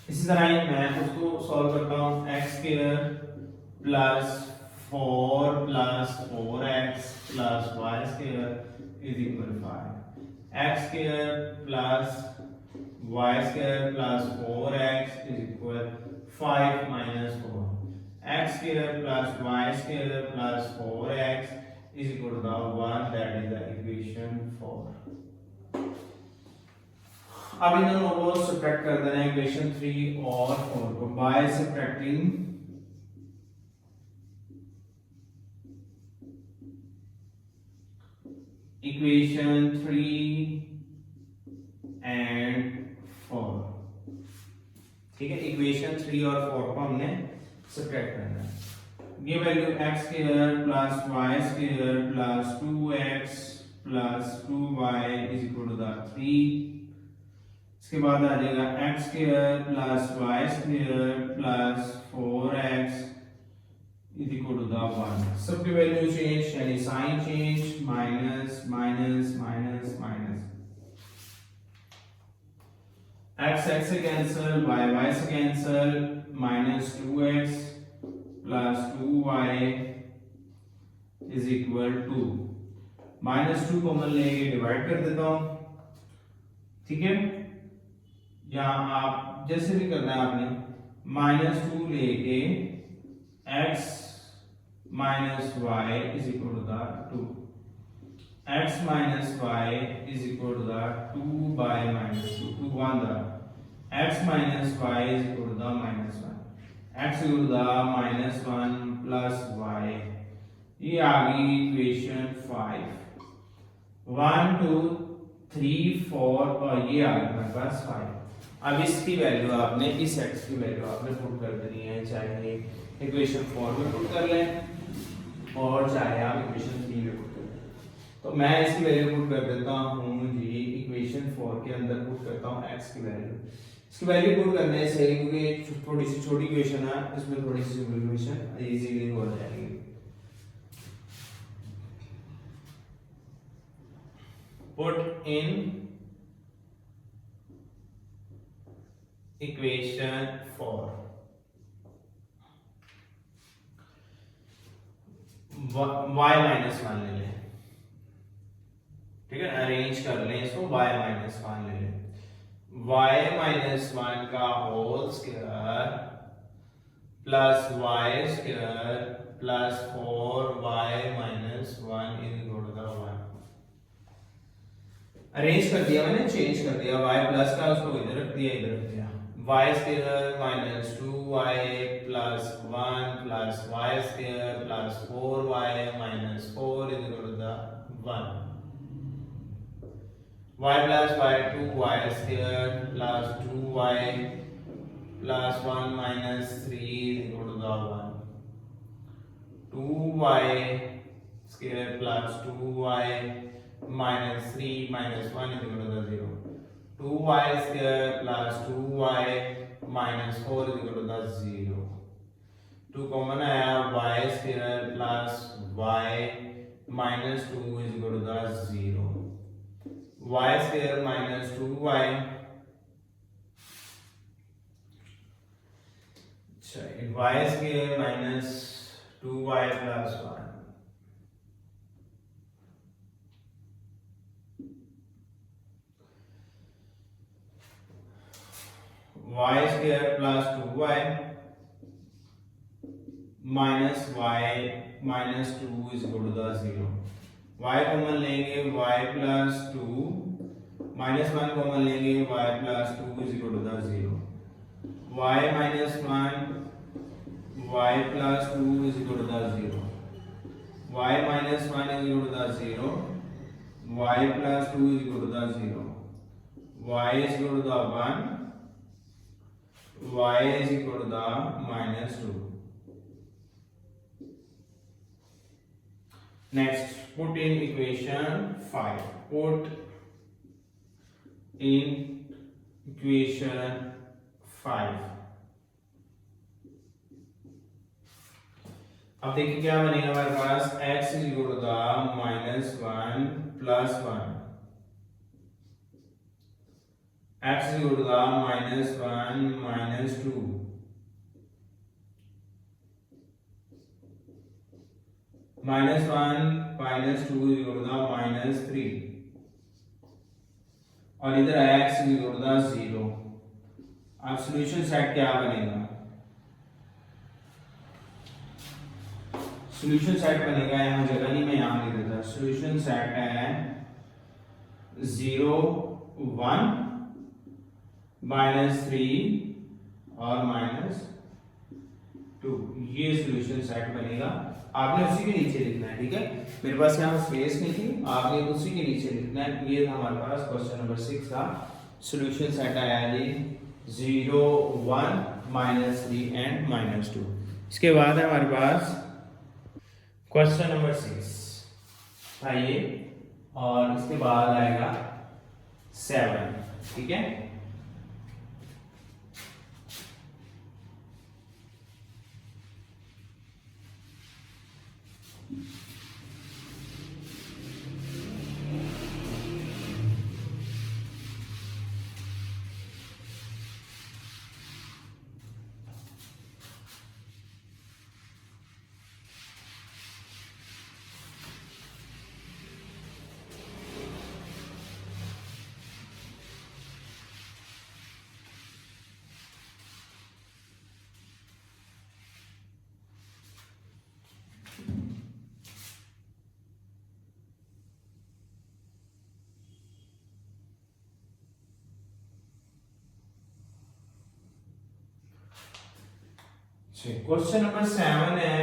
इसी तरह ही मैं उसको solve करता हूँ x square plus 4 plus 4x plus y square is equal 5 x square plus y square plus 4x is equal 5 minus 4 x square plus y square plus 4x is equal to 1 that is the equation 4 अब इन दोनों को subtract कर देना है equation 3 और 4 को bye subtracting equation 3 and 4 ठीक है इक्वेशन 3 और 4 को हमने सब्ट्रैक्ट करना है ये value x square plus y square plus 2x plus 2y is equal to 3 इसके बाद आ जाएगा x square plus y square plus 4x is equal to 1 सबकी वैल्यू चेंज यानी sign change minus minus minus minus x x से cancel y y से cancel minus 2x plus 2y is equal to minus 2 common लेके divide कर देता हूं ठीक है यहां आप जैसे भी करना है आपने माइनस 2 लेके x minus y is equal to 2 x minus y is equal to 2 by minus 2 1 x minus y is equal to minus 1 x equal to minus 1 plus y ये आ गई इक्वेशन 5 1 2 3 4 और ये आ गया हमारे पास 5 अब इसकी वैल्यू आपने इस x की वैल्यू आपने पुट कर देनी है चाहे इक्वेशन 4 में पुट कर लें और चाहे आप इक्वेशन 3 में पुट कर लें तो मैं इसकी वैल्यू पुट कर देता हूं जी इक्वेशन 4 के अंदर पुट करता हूं x की वैल्यू इसकी वैल्यू पुट करने से क्योंकि थोड़ी सी छोटी इक्वेशन है इसमें थोड़ी सी सिंपल इक्वेशन इजीली हो जाएगी put in equation 4 y minus 1 ले लें ठीक है अरेंज कर लें इसको y माइनस 1 ले लें y माइनस 1 का whole square plus y square plus 4y minus 1 is equal to 1 arrange कर दिया मैंने चेंज कर दिया y प्लस का उसको इधर रख दिया y square minus 2y plus 1 plus y square plus 4y minus 4 is equal to 1 y plus y 2y square plus 2y plus 1 minus 3 is equal to 1 2y square plus 2y minus 3 minus 1 is equal to 0 2y square plus 2y minus 4 is equal to 0 2 common आया y square plus y minus 2 is equal to 0 y square minus 2y y square minus 2y plus 1 y square plus 2y minus y minus 2 is equal to 0 y common लेंगे y plus 2 minus 1 common लेंगे y plus 2 is equal to 0 y minus 1 y plus 2 is equal to 0 y minus 1 is equal to 0 y plus 2 is equal to 0 y is equal to 1 y is equal to minus 2 next put in equation 5 put in equation 5 अब देखिए क्या बनेगा हमारे पास x is equal to minus 1 plus 1 x is equal to the -1 -2 -1 -2 is equal to the -3 और इधर x is equal to the 0। अब solution set क्या बनेगा? सॉल्यूशन सेट बनेगा, यहाँ जगह नहीं, मैं यहाँ लिख देता। सॉल्यूशन सेट है 0 1 -3 और -2, ये सॉल्यूशन सेट बनेगा। आपने उसी के नीचे लिखना है, ठीक है। मेरे पास यहाँ स्पेस नहीं थी, आपने उसी के नीचे लिखना है। ये था हमारे पास क्वेश्चन नंबर 6 का सॉल्यूशन सेट आया जी 0 1 -3 एंड -2। इसके बाद है हमारे पास क्वेश्चन नंबर 6 था ये, और इसके बाद आएगा 7, ठीक है। क्वेश्चन नंबर 7 है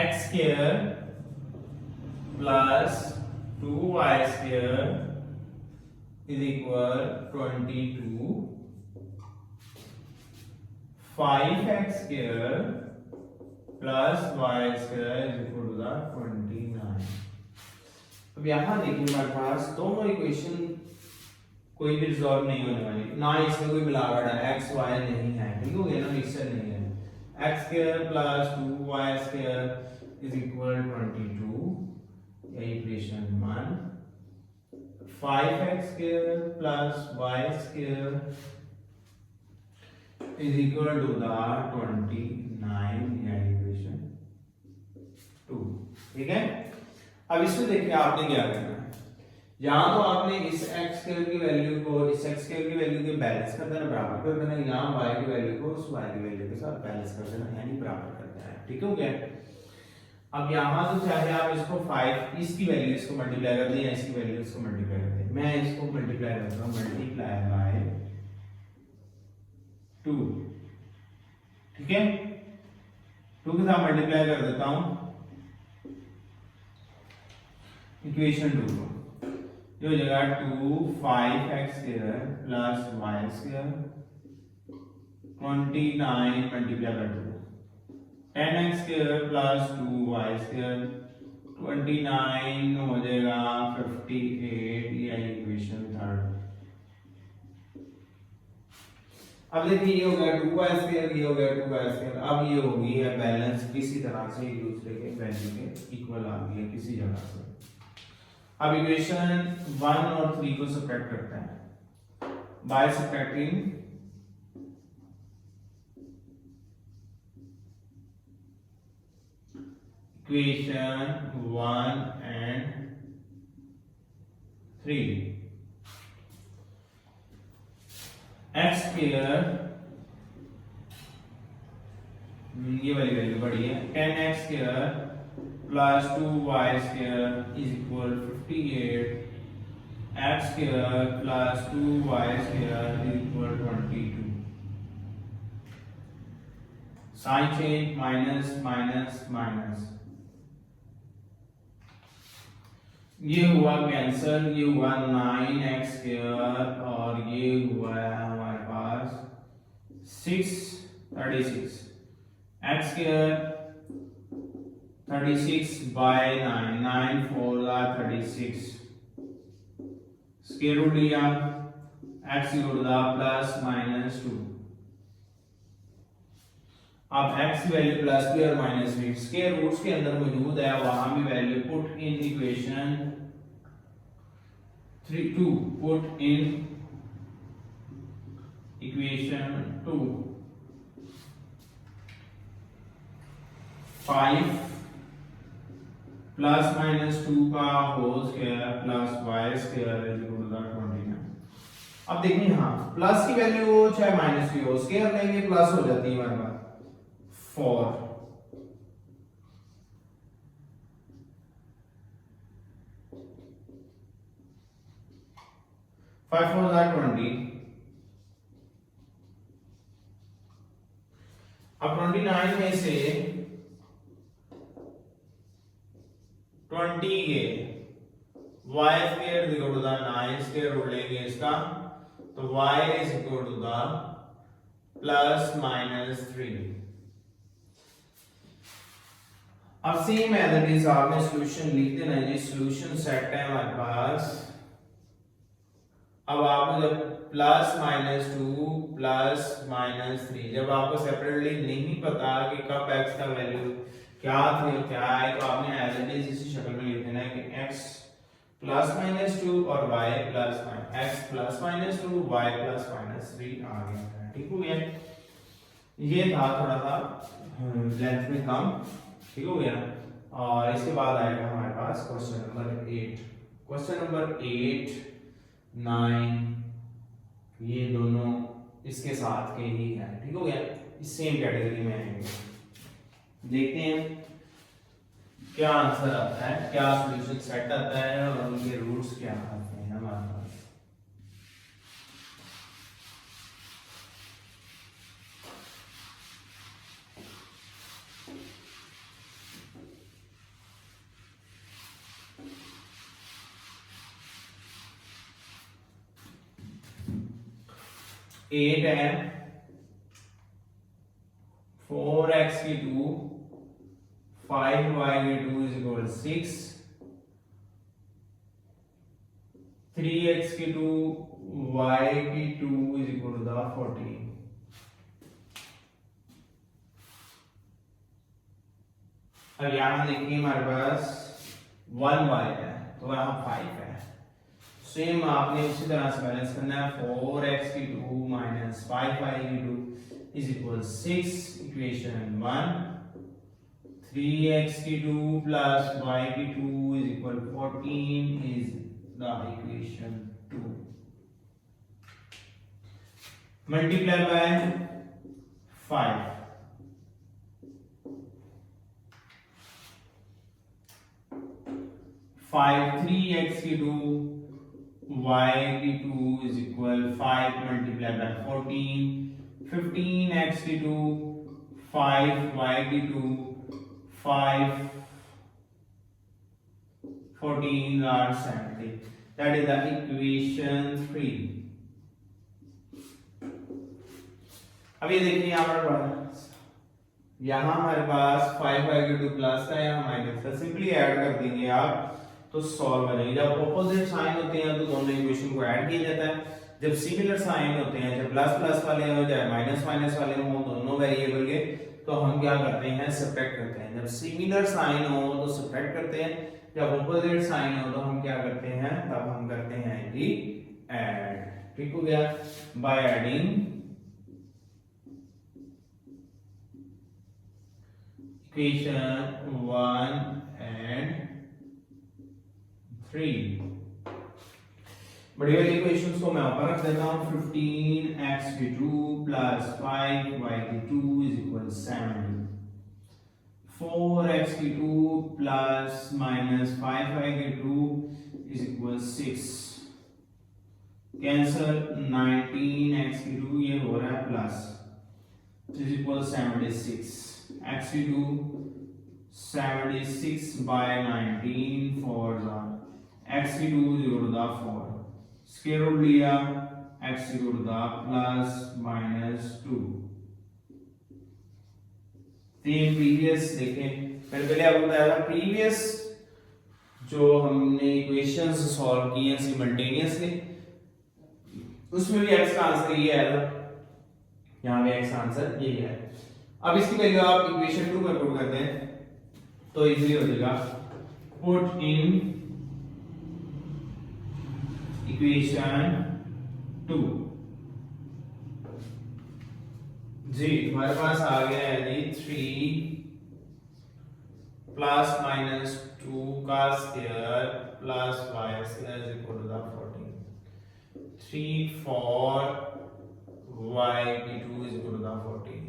x square plus 2y square is equal 22, 5x square plus y square is equal to the 29। अब यहां देखिए हमारे पास दोनों इक्वेशन कोई भी रिजॉल्व नहीं होने वाली, ना इसमें कोई मिलावट है, x y नहीं है, ठीक हो गया ना, मिक्सचर नहीं है। x square plus 2y square is equal 22, ये equation 1। 5x square plus y square is equal to the 29, ये इक्वेशन 2, ठीक है। अब इसमें देखिए आपने क्या करना है, यहाँ तो आपने इस x स्क्वायर की वैल्यू को इस x स्क्वायर की वैल्यू के बैलेंस कर देना, बराबर कर देना, यहाँ y की वैल्यू को उस y की वैल्यू के साथ बैलेंस कर देना, यानी बराबर कर देना है, ठीक हो गया। अब यहाँ तो चाहे आप इसको 5 इसकी वैल्यू इसको मल्टीप्लाई कर दें या इसकी वैल्यू इसको मल्टीप्लाई कर दें, मैं इसको मल्टीप्लाई करता हूँ, मल्टीप्लाई बाय 2, ठीक है। 2 के साथ मल्टीप्लाई कर देता हूँ इक्वेशन 2 को, जो हो जाएगा 2 5x square plus y square 29 multiply कर दो 10x square plus 2y square 29 हो जाएगा 58, ये इक्वेशन 3। अब देखिए ये हो गया 2y स्क्वायर, ये हो गया 2y स्क्वायर, अब ये होगी है बैलेंस किसी तरह से एक दूसरे के वैल्यू के इक्वल आ गई है किसी जगह से। अब इक्वेशन 1 और 3 को सब्ट्रैक्ट करते हैं by subtracting equation 1 and 3। x square, ये वाली वैल्यू बड़ी है, 10x square plus 2y square is equal 58, x square plus 2y square is equal 22। Sign change, minus minus minus, ये हुआ कैंसल, ये हुआ 9x स्क्वायर और ये हुआ है हमारे पास 636, x square 36 by 9, 9 4 36, square root लिया, x equal to the plus minus 2। अब x की वैल्यू प्लस भी और माइनस भी स्क्वायर रूट्स के अंदर मौजूद है, वहां भी value put in equation 2 put in equation 2 5 plus minus 2 का whole square plus y square is equal to 29। अब देखिए यहाँ प्लस की वैल्यू चाहे माइनस की हो स्क्वायर लेंगे प्लस हो जाती है हमारे पास 4 5 4 are 20। अब 29 में से 20 के y square is equal to 9 square root लेंगे इसका तो y is equal to plus minus 3। अब सेम एज इट इज आपने सॉल्यूशन लिख देना है जी। सॉल्यूशन सेट है हमारे पास। अब आपको जब प्लस माइनस 2 प्लस माइनस 3 जब आपको सेपरेटली नहीं पता कि कब x का वैल्यू क्या थी और क्या है तो आपने एज इट इज इसी शक्ल में लिख देना है कि x प्लस माइनस 2 और y plus x plus minus 2 y plus minus 3 आ गया है। ठीक हो गया। ये था थोड़ा सा लेंथ में कम। ठीक हो गया। और इसके बाद आएगा हमारे पास क्वेश्चन नंबर 8। क्वेश्चन नंबर 8 9 ये दोनों इसके साथ के ही हैं। ठीक हो गया। इस सेम कैटेगरी में आएंगे। देखते हैं क्या आंसर आता है, क्या सॉल्यूशन सेट आता है और उनके रूट्स क्या आते हैं हमारे पास। एट है 4x की 2 5y की 2 इज इक्वल 6 3x की 2 y की 2 इज इक्वल टू 14। अब यहां देखिए हमारे पास 1y है तो यहां 5 है। सेम आपने उसी तरह से बैलेंस करना है। 4x की 2 माइनस 5y की 2 इज इक्वल 6 इक्वेशन 1 3x की 2 प्लस y की 2 is equal 14 is the equation 2 multiply bye 5 3x की 2 y की 2 is equal 5 multiplied by 14 15x की 2 5 y की 2 5 14 are 70 that is the equation 3। अब ये देखिए यहाँ हमारे पास 5y की 2 प्लस का या माइनस का सिंपली ऐड कर देंगे आप तो सॉल्व हो जाएगी। जब ऑपोजिट साइन होते हैं तो दोनों इक्वेशन को ऐड किया जाता है। जब सिमिलर साइन होते हैं जब प्लस प्लस वाले हो चाहे माइनस माइनस वाले हो दोनों वेरिएबल के तो हम क्या करते हैं सब्ट्रैक्ट करते हैं। जब सिमिलर साइन हो तो सब्ट्रैक्ट करते हैं, जब ऑपोजिट साइन हो तो हम क्या करते हैं तब हम करते हैं कि ऐड। ठीक हो गया। बाय एडिंग इक्वेशन 1 एंड 3 बड़ी वाली इक्वेशंस को मैं ऊपर रख देता हूं। 15x की 2 प्लस 5y की 2 इज इक्वल 70 4x की 2 प्लस माइनस 5y की 2 इज इक्वल 6 कैंसल 19x की 2 ये हो रहा है प्लस इज इक्वल 76 x की 2 76 बाय 19 4 x की 2 0 to the 4 स्क्वायर रूट लिया x की 2 to the plus minus 2। Same previous देखें पहले आपको बताया था प्रीवियस जो हमने इक्वेशंस सॉल्व की हैं सिमल्टेनियसली उसमें भी x का आंसर ये आया था, यहाँ पे x का आंसर ये है। अब इसकी वैल्यू आप इक्वेशन 2 में पुट करते हैं तो इजीली हो जाएगा। पुट इन इक्वेशन 2 जी हमारे पास आ गया है जी 3 प्लस माइनस 2 का square plus y square is equal to the 14 3 4 y की 2 is equal to the 14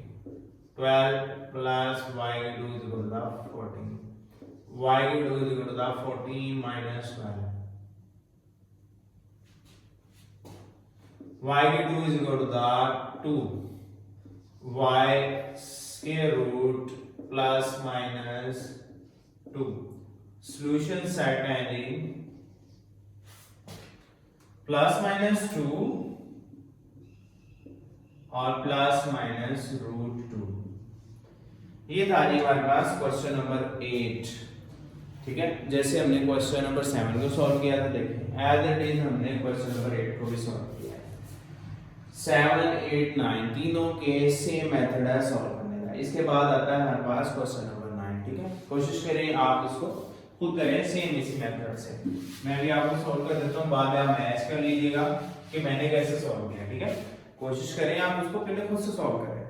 12 plus y की 2 is equal to the 14 y की 2 is equal to the 14 minus 12 y की 2 is equal to the 2 y square root plus minus 2 solution set है plus minus 2 और plus minus root 2 ये था जी हमारे पास question number 8 ठीक है। जैसे हमने क्वेश्चन नंबर 7 को सॉल्व किया था देखें एज इट इज हमने क्वेश्चन नंबर 8 को भी सॉल्व किया है। 7 8 9 तीनों के सेम मेथड है सॉल्व करने का। इसके बाद आता है हमारे पास क्वेश्चन नंबर 9 ठीक है। कोशिश करें आप इसको खुद करें सेम इसी मेथड से। मैं भी आपको सॉल्व कर देता हूं बाद में आप मैच कर लीजिएगा कि मैंने कैसे सॉल्व किया ठीक है। कोशिश करें आप उसको पहले खुद से सॉल्व करें,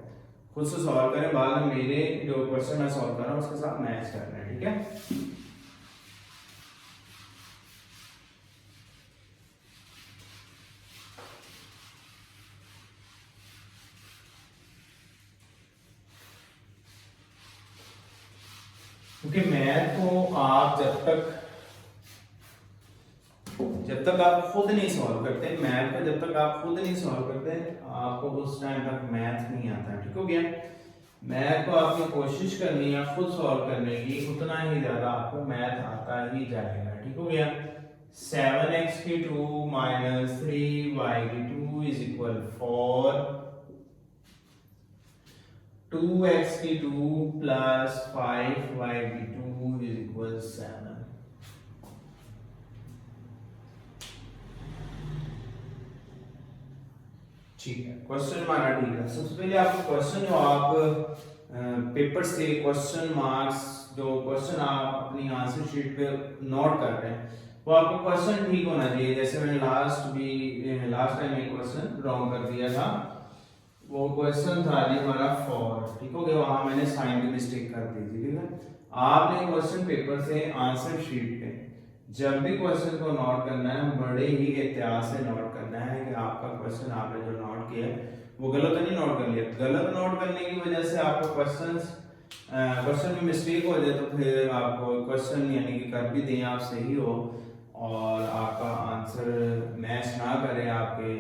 खुद से सॉल्व करें बाद में मेरे जो क्वेश्चन मैं सॉल्व कर रहा हूं उसके साथ मैच करना है ठीक है। क्योंकि मैथ को आप जब तक आप खुद नहीं सॉल्व करते, मैथ को जब तक आप खुद नहीं सॉल्व करते आपको उस टाइम तक मैथ नहीं आता ठीक हो गया। मैथ को आपने कोशिश करनी है खुद सॉल्व करने की, उतना ही ज्यादा आपको मैथ आता ही जाएगा ठीक हो गया। 7x की 2 माइनस 3y की 2 इज इक्वल 4 2x की 2 प्लस 5y की 2 इज इक्वल 7 ठीक है। क्वेश्चन हमारा ठीक है। सबसे पहले आपको क्वेश्चन जो आप पेपर से क्वेश्चन मार्क्स जो क्वेश्चन आप अपनी आंसर शीट पे नोट कर रहे हैं वो आपको क्वेश्चन ठीक होना चाहिए। जैसे मैंने लास्ट टाइम एक क्वेश्चन रॉन्ग कर दिया था, वो क्वेश्चन था जी हमारा 4 ठीक हो गया, वहां मैंने साइन की मिस्टेक कर दी थी ठीक है। आपने क्वेश्चन पेपर से आंसर शीट पे जब भी क्वेश्चन को नोट करना है बड़े ही एहतियात से नोट करना है कि आपका क्वेश्चन आपने जो नोट किया वो गलत नहीं नोट कर लिया। गलत नोट करने की वजह से आपको क्वेश्चन में मिस्टेक हो जाए तो फिर आपको क्वेश्चन यानी कि कर भी दें आप सही हो और आपका आंसर मैच ना करे आपके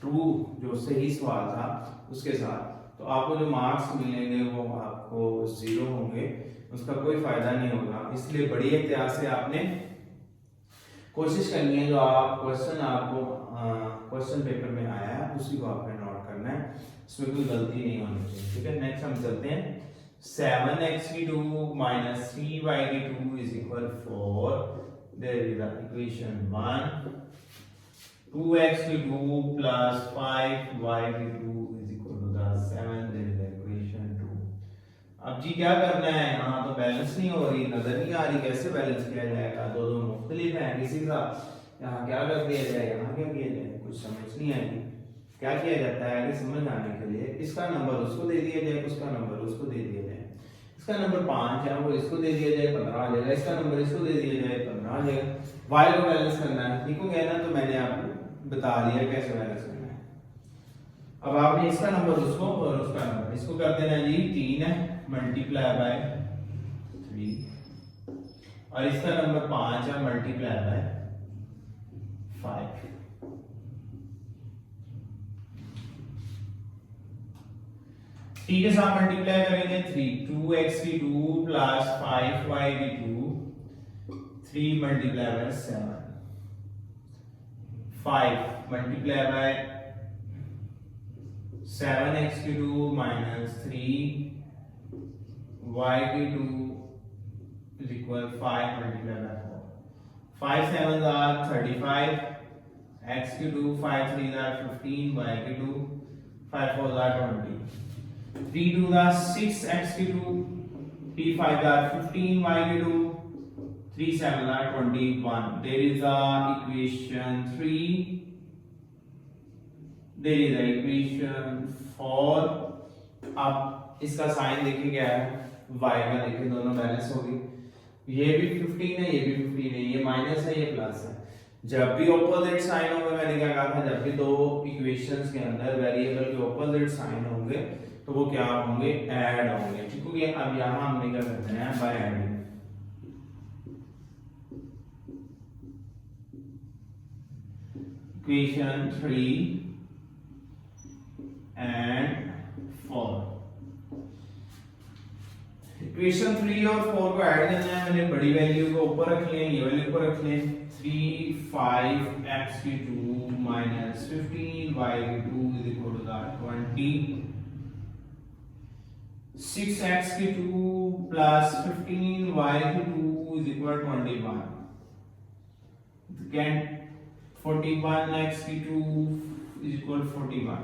ट्रू जो सही सवाल था उसके साथ, तो आपको जो मार्क्स मिलेंगे वो आपको 0 होंगे, उसका कोई फायदा नहीं होगा। इसलिए बड़ी एहतियात से आपने कोशिश करनी है जो आप क्वेश्चन आपको क्वेश्चन पेपर में आया है उसी को आपने नोट करना है, इसमें कोई गलती नहीं होनी चाहिए ठीक है। नेक्स्ट हम चलते हैं 7x की 2 माइनस 3y की 2 is equal 4 there is the equation 1 2x की 2 प्लस 5y की 2 is equal to the 7 there is the equation 2। अब जी क्या करना है, यहाँ तो बैलेंस नहीं हो रही, नजर नहीं आ रही कैसे बैलेंस किया जाएगा, दो मुख्तलिफ है किसी का, यहाँ क्या कर दिया जाए यहाँ क्या किया जाए कुछ समझ नहीं आएगी। क्या किया जाता है आगे समझ आने के लिए इसका नंबर उसको दे दिया जाए, उसका नंबर उसको दे दिया जाए, इसका नंबर 5 है वो इसको दे दिया जाए 15 आ जाएगा, इसका नंबर इसको दे दिया जाए 15 आ जाएगा। वाई को बैलेंस करना है ठीक हो गया ना, तो मैंने आपको बता दिया कैसे बैलेंस करना है। अब आपने इसका नंबर उसको और उसका नंबर इसको कर देना जी 3 है मल्टीप्लाई बाय 3 और इसका नंबर 5 है मल्टीप्लाई बाय 5। ठीक है साथ मल्टीप्लाई करेंगे 3 2x की 2 प्लस 5y की 2 3 multiply bye 7 5 multiply by 7x की 2 माइनस 3 y की 2 is equal 5 multiplied by 4 5 7s are 35 x की 2 5 3s are 15 y की 2 5 4s are 20 3 2s are 6 x की 2 3 5s are 15 y की 2 3 7 are 21. There is a equation 3. There is a equation 4. अब इसका sign देखिए क्या है, y का देखिए, दोनों बैलेंस होगी। ये भी 15 है, ये भी 15 है, ये माइनस है, ये प्लस है। जब भी ऑपोजिट साइन होगा, मैंने क्या कहा था, जब भी दो इक्वेशंस के अंदर वेरिएबल के ऑपोजिट साइन होंगे तो वो क्या होंगे, ऐड होंगे। ठीक हो गया। अब यहाँ हमने क्या करते हैं, by adding equation 3 and 4। Equation 3 और 4 को ऐड करना है। मैंने बड़ी वैल्यू को ऊपर रख लिया, ये वाली ऊपर रख लें। 3 5 x की 2 minus 15 y की 2 is equal to that 20। 6 x की 2 plus 15 y की 2 is equal to 21। Again 41 x की 2 is equal to 41।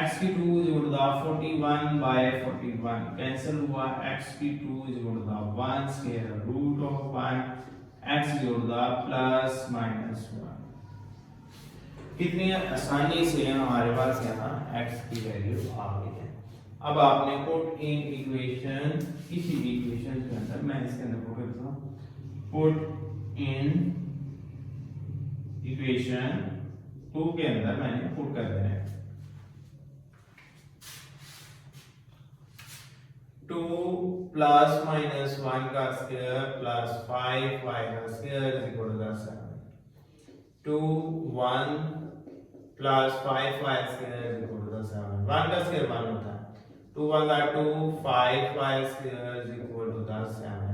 x की 2 is equal to the 41 by 41 cancel हुआ। x की 2 is equal to the 1 square root of 1, x is equal to the plus minus 1। कितनी आसानी से हमारे पास यहाँ x की वैल्यू आ गई है। अब आपने पुट इन इक्वेशन, किसी भी इक्वेशन के अंदर, मैं इसके अंदर पुट करता हूँ, पुट इन इक्वेशन 2 के अंदर मैंने पुट कर दिया है 2 plus minus 1 का स्क्वायर प्लस 5 y का square is equal to 7। 2 1 plus 5 y square is equal to 7। 1 का स्क्वायर 1 होता है। 2 1 का 2, 5 y square is equal to 7।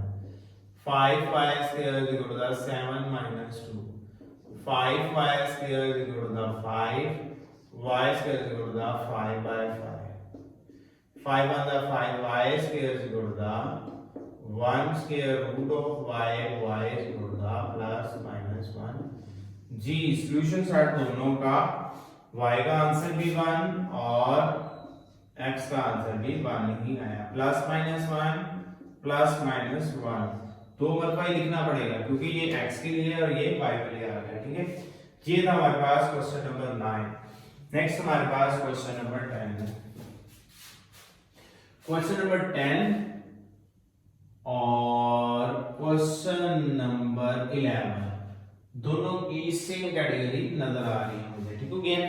5 y square is equal to 7 minus 2। 5 y square is equal to 5, y square is equal to 5 by 5। 5 on the 5 y square is equal to the 1 square root of y is equal to the plus minus 1 g। Solution set दोनों का, y का answer भी 1 और x का answer भी 1 ही आया। Plus minus 1 plus minus 1 दो मरतबा ही लिखना पड़ेगा क्योंकि ये x के लिए और ये y के लिए आ गया। ठीक है, ये था हमारे पास क्वेश्चन नंबर 9। नेक्स्ट हमारे पास क्वेश्चन नंबर 10 है। क्वेश्चन नंबर 10 और क्वेश्चन नंबर 11 दोनों की सेम कैटेगरी नजर आ रही है मुझे। ठीक हो गया।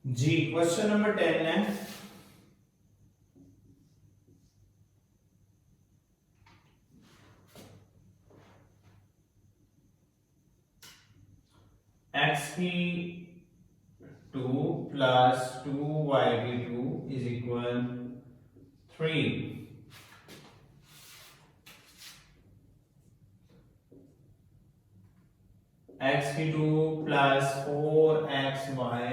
जी क्वेश्चन नंबर 10 है। x की 2 प्लस 2y की 2 इज इक्वल 3। x की 2 प्लस 4xy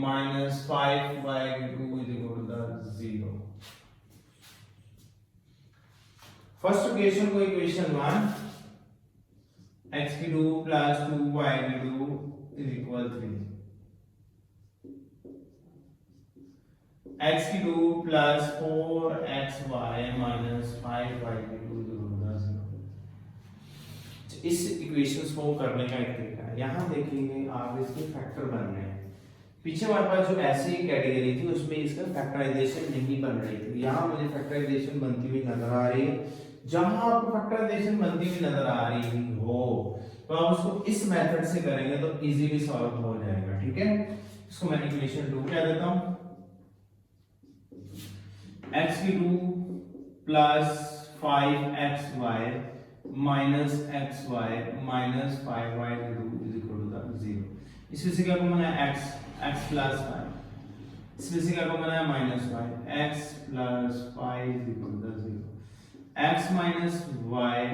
minus 5y की 2 is equal to the 0। First equation को इक्वेशन 1, x की 2 प्लस 2y की 2 is equal 3। x की 2 प्लस 4xy minus 5y की 2 is equal to the 0। इस इक्वेशंस को करने का एक तरीका है। यहाँ देखेंगे आप इसके फैक्टर बन रहे हैं। पीछे हमारे पास जो ऐसी कैटेगरी थी उसमें इसका फैक्टराइजेशन नहीं बन रही थी। यहाँ मुझे फैक्टराइजेशन बनती हुई नजर आ रही है। जहां आपको फैक्टराइजेशन बनती हुई नजर आ रही हो तो आप उसको इस मेथड से करेंगे तो इजीली सॉल्व हो जाएगा। ठीक है, इसको मैं इक्वेशन 2 कह देता हूं। x की 2 plus 5xy minus xy minus 5y की 2 इज इक्वल टू 0। इसी से क्या को मैंने x प्लस 5 इसमें से क्या कॉमन है minus y, x plus y is equal to 0, x minus y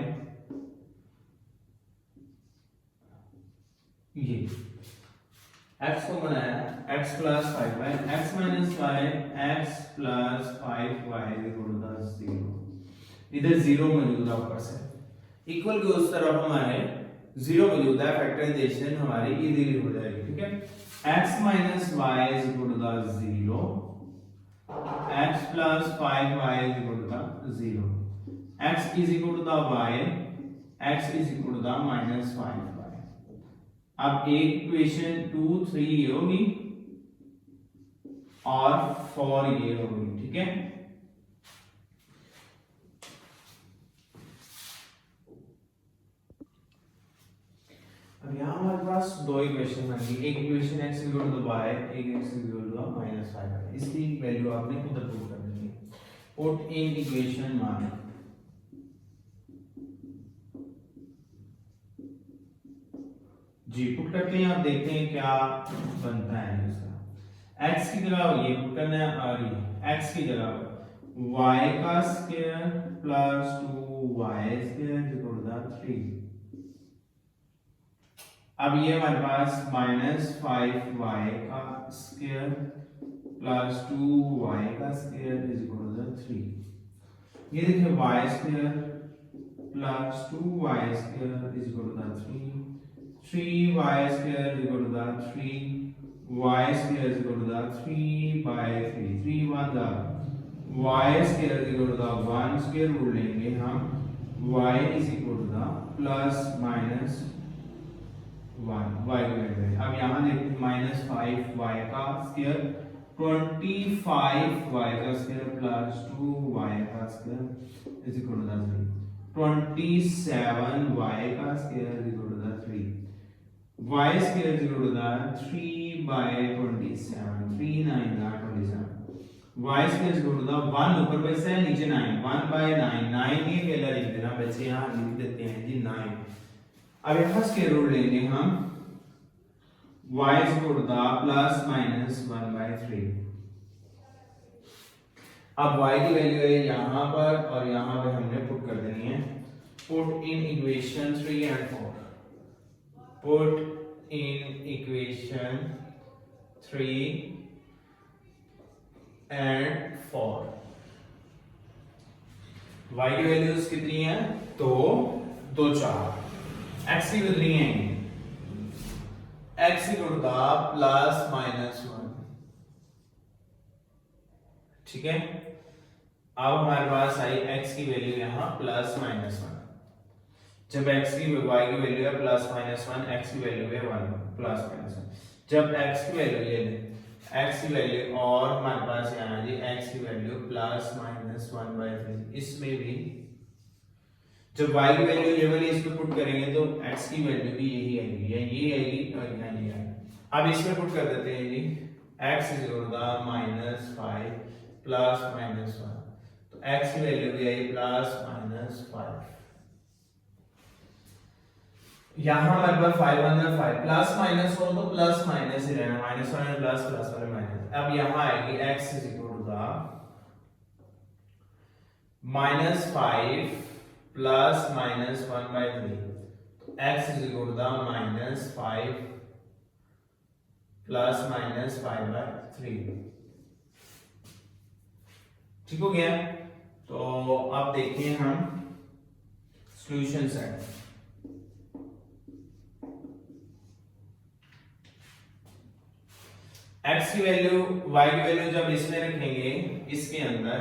ये x को बनाया x plus 5y, x minus y x plus 5y equal to 0, इधर 0 मौजूद है ऊपर से, इक्वल के उस तरफ हमारे 0 मौजूद है, फैक्टराइजेशन हमारी इजीली हो जाएगी, ठीक है। x minus y equal to 0, x plus 5y equal to 0, x is equal to y, x is equal to minus 5y। अब एक इक्वेशन 2 3 ये होगी और 4 ये होगी, ठीक है। अब यहां हमारे पास दो इक्वेशन बनेगी, एक equation x equal to y, एक x equal to minus 5y। इसकी वैल्यू आपने खुद पुट कर देनी है, पुट इन इक्वेशन मान जी पुट करते हैं, आप देखते हैं क्या बनता है इसका। x की जगह ये पुट करना है और ये x की जगह y का square plus 2y square equal to 3। अब ये हमारे पास माइनस 5y का स्क्वायर प्लस 2y का स्क्वायर इक्वल टू 3। ये देखिए y square plus 2y square equal to 3, 3y square is equal to 3, y square is equal to 3 by 3, 3 1 y square is equal to 1 square rule लेंगे हम, y is equal to plus minus 1 y को add करें। अब यहाँ देखते minus 5y का square 25y का square plus 2y का square is equal to 3, 27y का square is equal to 3, y square is equal to 3 by 27, 3 9 27, y square is equal to 1 ऊपर पे से नीचे 9, 1 by 9, 9 ये पहला लिख देना बच्चे, यहाँ लिख देते हैं जी 9। अब यहाँ स्क्वायर रूट लेंगे हम, y is equal to plus minus 1 by 3। अब y की वैल्यू है यहाँ पर और यहाँ पे हमने पुट कर देनी है, put in equation 3 and 4, put in equation 3 and 4। y की वैल्यूज कितनी है, तो 2 4, x की कितनी है, x equal to plus minus 1, ठीक है। अब हमारे पास आई x की वैल्यू यहाँ प्लस माइनस 1, जब x की y की वैल्यू है प्लस माइनस 1, x की वैल्यू है 1 प्लस माइनस 1, जब x की वैल्यू ये ले x की वैल्यू और हमारे पास यहाँ जी x की वैल्यू प्लस माइनस 1 by 3, इसमें भी जब y की वैल्यू ये वाली इसमें पुट करेंगे तो x की वैल्यू भी यही आएगी, या ये आएगी और यहाँ ये आएगी। अब इसमें पुट कर देते हैं जी x is equal to minus 5 plus minus 1, तो x की वैल्यू भी आई प्लस माइनस 5। यहाँ हमारे पास 5 1 5 प्लस माइनस हो तो प्लस माइनस ही रहना, माइनस 1 प्लस प्लस 1 माइनस। अब यहाँ आएगी x is equal to minus 5 plus minus 1 by 3, तो x is equal to minus 5 plus minus 5 by 3, ठीक हो गया। तो अब देखिए हम सॉल्यूशन सेट, x की वैल्यू y की वैल्यू जब इसमें रखेंगे इसके अंदर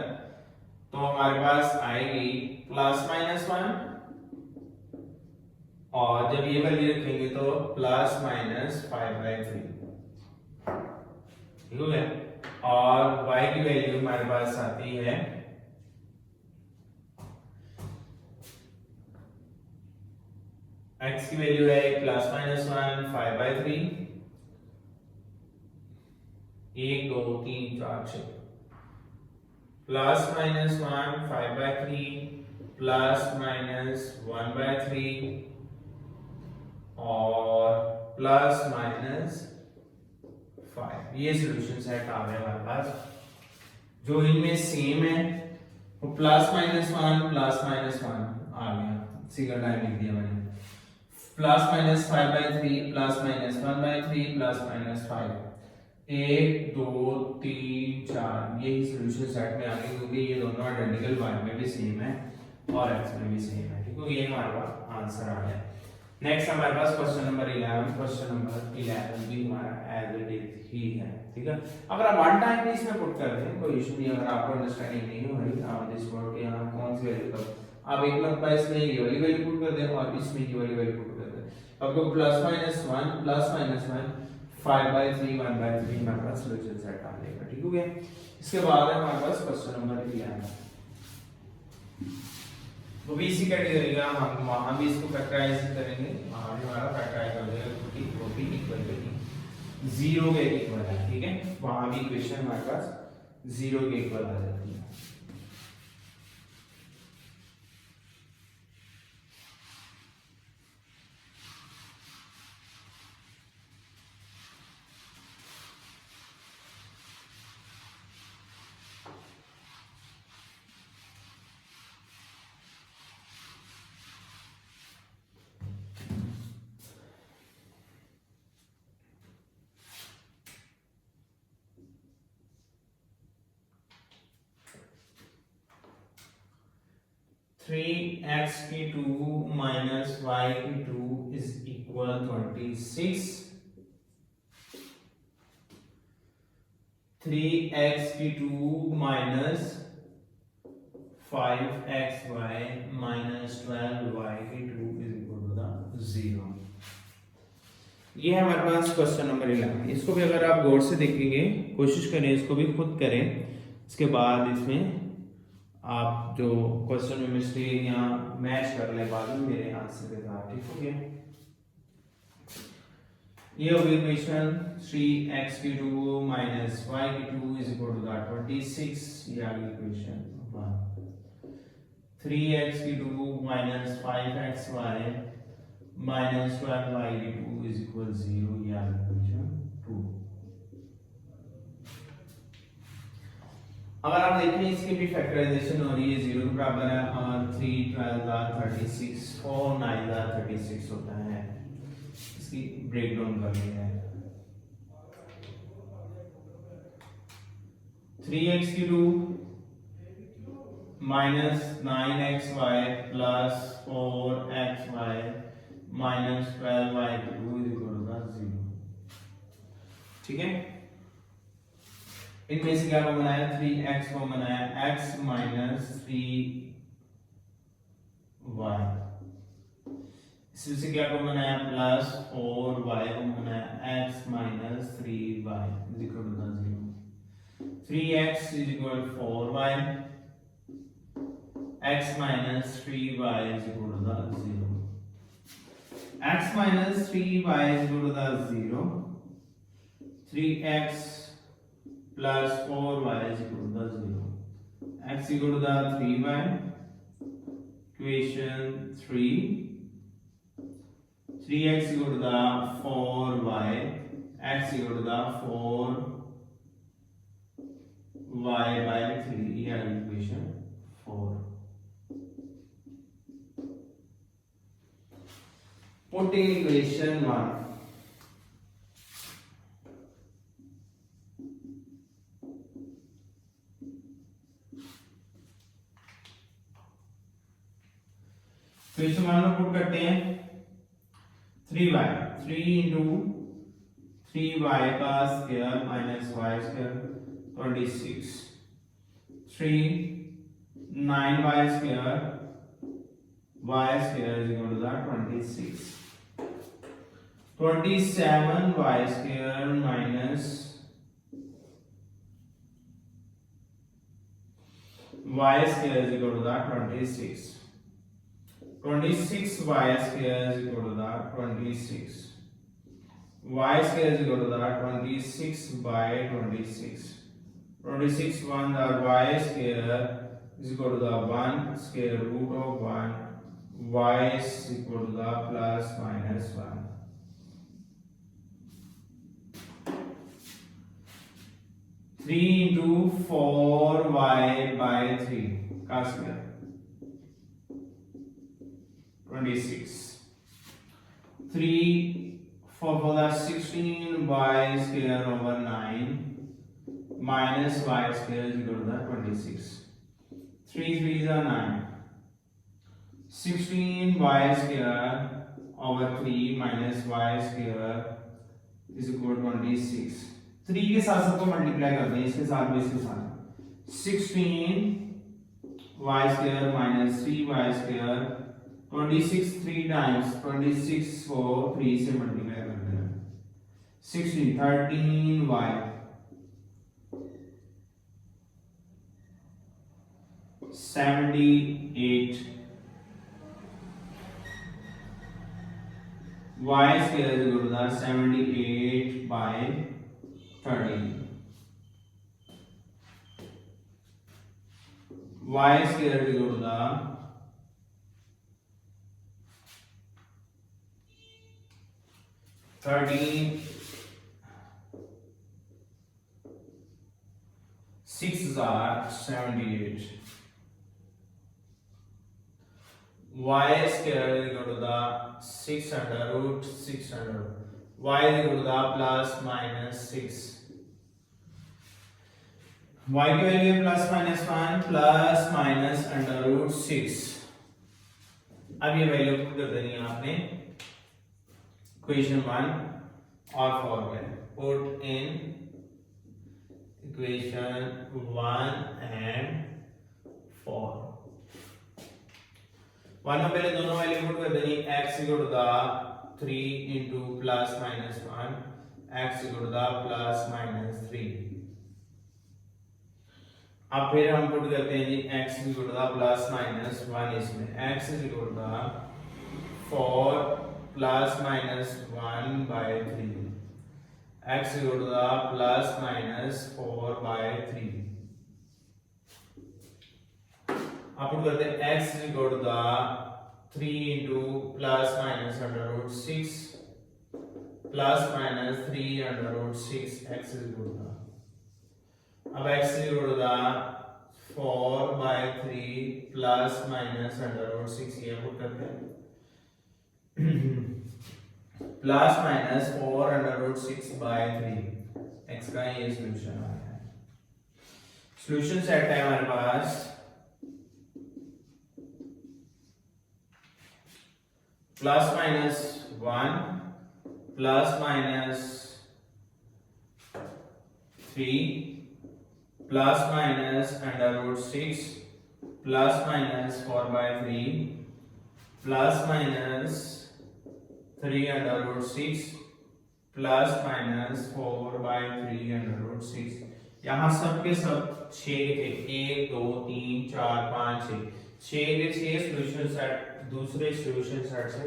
तो हमारे पास आएगी प्लस माइनस 1, और जब ये वैल्यू रखेंगे तो प्लस माइनस 5 by 3, ठीक हो गया। और y की वैल्यू हमारे पास आती है x की वैल्यू है plus minus 1 5 by 3, 1 2 3 4 6, plus minus 1 5 by 3 plus minus 1 by 3 और प्लस माइनस 5। ये सोल्यूशन सेट आ गया हमारे पास जो इनमें सेम है वो प्लस माइनस वन आ गया, सिंगल टाइम लिख दिया मैंने। Plus minus 5/3 plus minus 1/3 plus minus 5, 1 2 3 4, यही सोल्यूशन सेट में आ गए क्योंकि ये दोनों आइडेंटिकल, y में भी सेम है और x में भी सेम है, ठीक है। ये हमारे पास आंसर आ गया। नेक्स्ट हमारे पास क्वेश्चन नंबर 11, क्वेश्चन नंबर 11 भी हमारा एज इट इज ही है, ठीक है। अगर आप वन टाइम भी इसमें पुट कर दें कोई इशू नहीं, अगर आपको अंडरस्टैंडिंग नहीं हो रही आप दिस वर्ड के यहां कौन सी वैल्यू तक आप एक मरतबा इसमें ये वाली वैल्यू पुट कर दें और इसमें ये वाली वैल्यू पुट कर दें, आपको प्लस माइनस 1 5/3 1/3 हमारे पास सोल्यूशन सेट आ जाएगा, ठीक हो गया। इसके बाद है हमारे पास क्वेश्चन नंबर 11, तो भी इसी कैटेगरी का हम वहां भी इसको फैक्टराइज करेंगे, वहां भी हमारा फैक्टराइज हो जाएगा क्योंकि वो भी इक्वल टू 0 के इक्वल है, ठीक है। वहां भी इक्वेशन हमारे पास 0 के इक्वल आ जाती है। थ्री एक्स की 2 माइनस वाई की 2 इज इक्वल 26, 3x की 2 माइनस 5xy माइनस 12y की 2 इज इक्वल टू द 0। ये है हमारे पास क्वेश्चन नंबर 11। इसको भी अगर आप गौर से देखेंगे, कोशिश करें इसको भी खुद करें, इसके बाद इसमें आप जो क्वेश्चन में मिस्टेक या मैच कर ले बाद में मेरे आंसर के साथ, ठीक हो गया। ये हो गई इक्वेशन 3x की 2 माइनस y की 2 इज इक्वल टू द 26, ये आ गई इक्वेशन 1। 3x की 2 माइनस 5xy माइनस 12y की 2 इज इक्वल 0, ये आ गई इक्वेशन 2। अगर आप देखें इसकी भी फैक्टराइजेशन हो रही है, 0 के बराबर है और 3 12 36 4 9 36 होता है। इसकी ब्रेक डाउन करनी है। 3x की 2 minus 9xy plus 4xy minus 12y की 2 इज इक्वल टू 0, ठीक है। इनमें से क्या को बनाया, 3x को बनाया x माइनस 3y, इससे क्या को बनाया प्लस 4y को बनाया x minus 3y is equal to 0। 3x is equal 4y, x minus 3y is equal to 0। x minus 3y is equal to 0, 3x plus 4y is equal to 0, x equal to 3y, equation 3, 3x equal to 4y, x equal to 4y by 3, ये है equation 4। Putting equation 1, तो इसे मान लो put करते हैं 3y, 3 into 3y का square minus y square 26, 3 9y square y square is equal to 26, 27y square minus y square is equal to 26, 26y square is equal to that 26, y square is equal to that 26 by 26, 26 1 the y square is equal to the 1 square root of 1, y is equal to the plus minus 1। 3 into 4y by 3 का square 26 3 4 4 16y square over 9 minus y square is equal to 26 3 3s are 9 16y square over 3 minus y square is equal to 26 3 के साथ सबको multiply करते हैं इसके साथ भी इसके साथ 16y square minus 3y square 26 3 times 26 को 3 से मल्टीप्लाई करते हैं 16 13y 78 y square is equal to 78 by 13 y square is equal to 13 6s are 78 y square is equal to the 6 under root 6 under y is equal to the plus minus 6 y की value plus minus 1 plus minus under root 6 अब ये value put कर देनी है आपने equation 1 और 4 में put in equation 1 and 4 1 में पहले दोनों वैल्यू पुट कर देनी x equal to the 3 into plus minus 1 x equal to the plus minus 3 अब फिर हम पुट करते हैं जी x equal to the plus minus 1 इसमें x equal to the 4 plus minus 1 by 3 x equal to the plus minus 4 by 3 अब put करते हैं x equal to the 3 into plus minus under root 6 plus minus 3 under root 6 x equal to the अब x equal to the 4 by 3 plus minus under root 6 ये put करते हैं plus minus 4 under root 6 by 3 x का ये solution आ गया है solution set है हमारे पास plus minus 1 plus minus 3 plus minus under root 6 plus minus 4 by 3 plus minus 3 under root 6 plus minus 4 by 3 under root 6 यहाँ सब के सब 6 थे 1 2 3 4 5 6 के 6 सॉल्यूशन सेट दूसरे सॉल्यूशन सेट से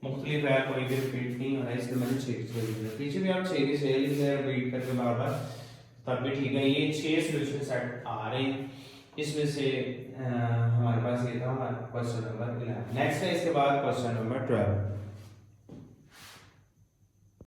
मुख्तलिफ है कोई भी रिपीट नहीं हो रहा है इसलिए मैंने 6 पीछे भी आप 6 के 6 रिपीट करके बार बार तब भी ठीक है ये 6 सॉल्यूशन सेट आ रहे हैं इसमें से हमारे पास ये था हमारा क्वेश्चन नंबर 11 नेक्स्ट है इसके बाद क्वेश्चन नंबर 12